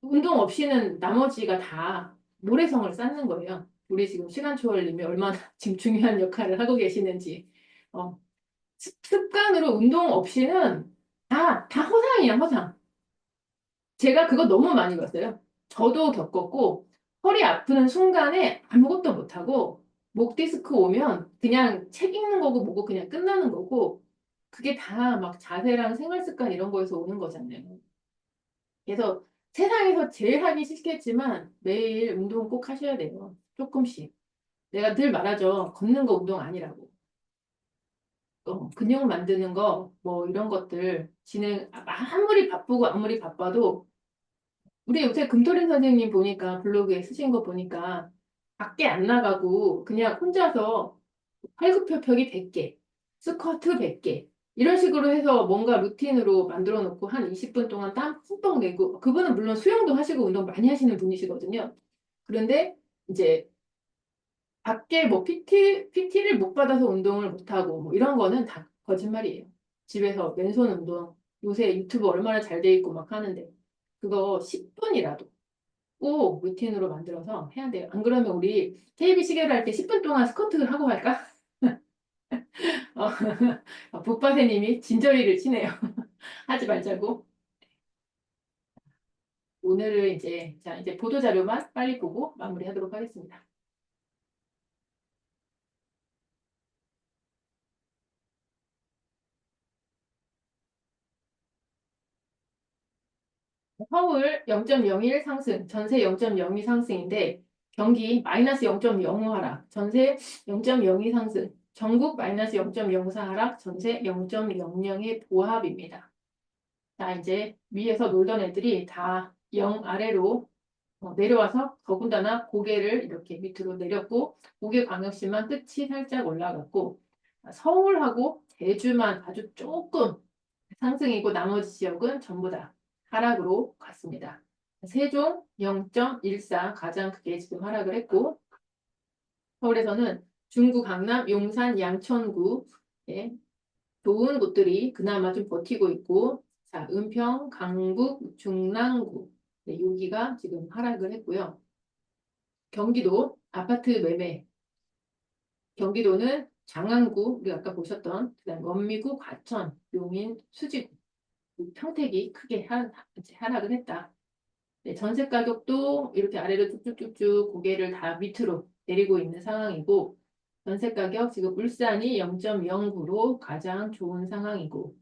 운동 없이는 나머지가 다 모래성을 쌓는 거예요. 우리 지금 시간초월님이 얼마나 지금 중요한 역할을 하고 계시는지. 어, 습관으로 운동 없이는 다 허상이야, 허상. 제가 그거 너무 많이 봤어요. 저도 겪었고, 허리 아프는 순간에 아무것도 못하고, 목 디스크 오면 그냥 책 읽는 거고 뭐고 그냥 끝나는 거고, 그게 다 막 자세랑 생활 습관 이런 거에서 오는 거잖아요. 그래서 세상에서 제일 하기 싫겠지만 매일 운동 꼭 하셔야 돼요. 조금씩. 내가 늘 말하죠. 걷는 거 운동 아니라고. 근육 만드는 거, 뭐 이런 것들 아무리 바쁘고 아무리 바빠도 우리 요새 금토린 선생님 보니까 블로그에 쓰신 거 보니까 밖에 안 나가고 그냥 혼자서 팔굽혀펴기 100개, 스쿼트 100개 이런 식으로 해서 뭔가 루틴으로 만들어 놓고 한 20분 동안 땀 흠뻑 내고 그분은 물론 수영도 하시고 운동 많이 하시는 분이시거든요. 그런데 이제 밖에 뭐 PT를 못 받아서 운동을 못 하고 뭐 이런 거는 다 거짓말이에요. 집에서 맨손 운동 요새 유튜브 얼마나 잘 돼 있고 막 하는데 그거 10분이라도 꼭 루틴으로 만들어서 해야 돼요. 안 그러면 우리 KB 시계를 할 때 10분 동안 스쿼트를 하고 갈까? 북바세님이 진저리를 치네요. 하지 말자고. 오늘은 이제 보도자료만 빨리 보고 마무리하도록 하겠습니다. 서울 0.01 상승, 전세 0.02 상승인데 경기 마이너스 0.05 하락, 전세 0.02 상승, 전국 마이너스 0.04 하락, 전세 0.00의 보합입니다. 자, 이제 위에서 놀던 애들이 다 0 아래로 내려와서 더군다나 고개를 이렇게 밑으로 내렸고 고개광역시만 끝이 살짝 올라갔고 서울하고 제주만 아주 조금 상승이고 나머지 지역은 전부 다 하락으로 갔습니다. 세종 0.14 가장 크게 지금 하락을 했고 서울에서는 중구, 강남, 용산, 양천구 좋은 곳들이 그나마 좀 버티고 있고, 자, 은평, 강북, 중랑구, 네, 여기가 지금 하락을 했고요. 경기도 아파트 매매, 경기도는 장안구, 우리가 아까 보셨던, 그다음 원미구, 과천, 용인, 수지구, 평택이 크게 이제 하락을 했다. 네, 전세 가격도 이렇게 아래로 쭉쭉쭉쭉 고개를 다 밑으로 내리고 있는 상황이고, 전세 가격 지금 울산이 0.09로 가장 좋은 상황이고,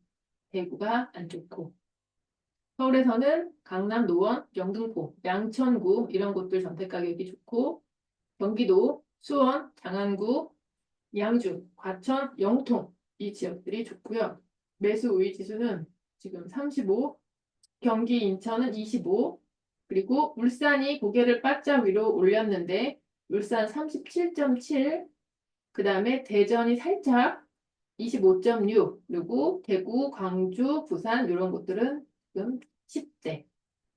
대구가 안 좋고, 서울에서는 강남, 노원, 영등포, 양천구 이런 곳들 전세 가격이 좋고 경기도, 수원, 장안구, 양주, 과천, 영통 이 지역들이 좋고요. 매수 우위 지수는 지금 35, 경기 인천은 25, 그리고 울산이 고개를 바짝 위로 올렸는데 울산 37.7, 그 다음에 대전이 살짝 25.6, 그리고 대구, 광주, 부산 이런 곳들은 지금 10대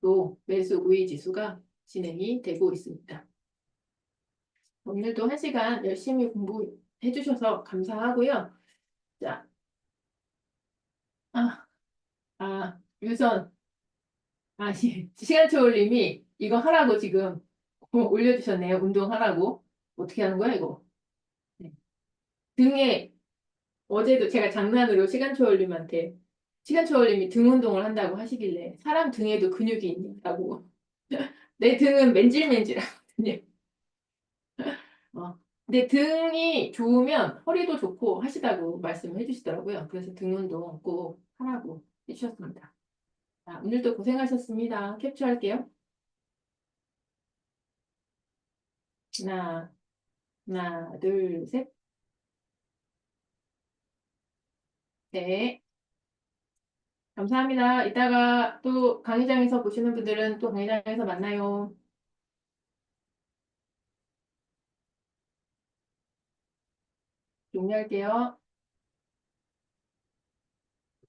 또 매수 우위 지수가 진행이 되고 있습니다. 오늘도 한 시간 열심히 공부해 주셔서 감사하고요. 자, 아, 유선, 시간초월님이 이거 하라고 지금 올려주셨네요. 운동하라고. 어떻게 하는 거야, 이거? 네. 등에, 어제도 제가 장난으로 시간초월님이 등 운동을 한다고 하시길래 사람 등에도 근육이 있냐고. 내 등은 맨질맨질하거든요. 어. 근데 등이 좋으면 허리도 좋고 하시다고 말씀을 해주시더라고요. 그래서 등 운동 꼭 하라고 해주셨습니다. 자, 오늘도 고생하셨습니다. 캡처할게요. 하나, 하나, 둘, 셋. 네. 감사합니다. 이따가 또 강의장에서 보시는 분들은 또 강의장에서 만나요. 종료할게요.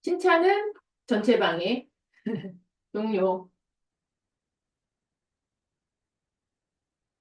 칭찬은 전체 방에 종료.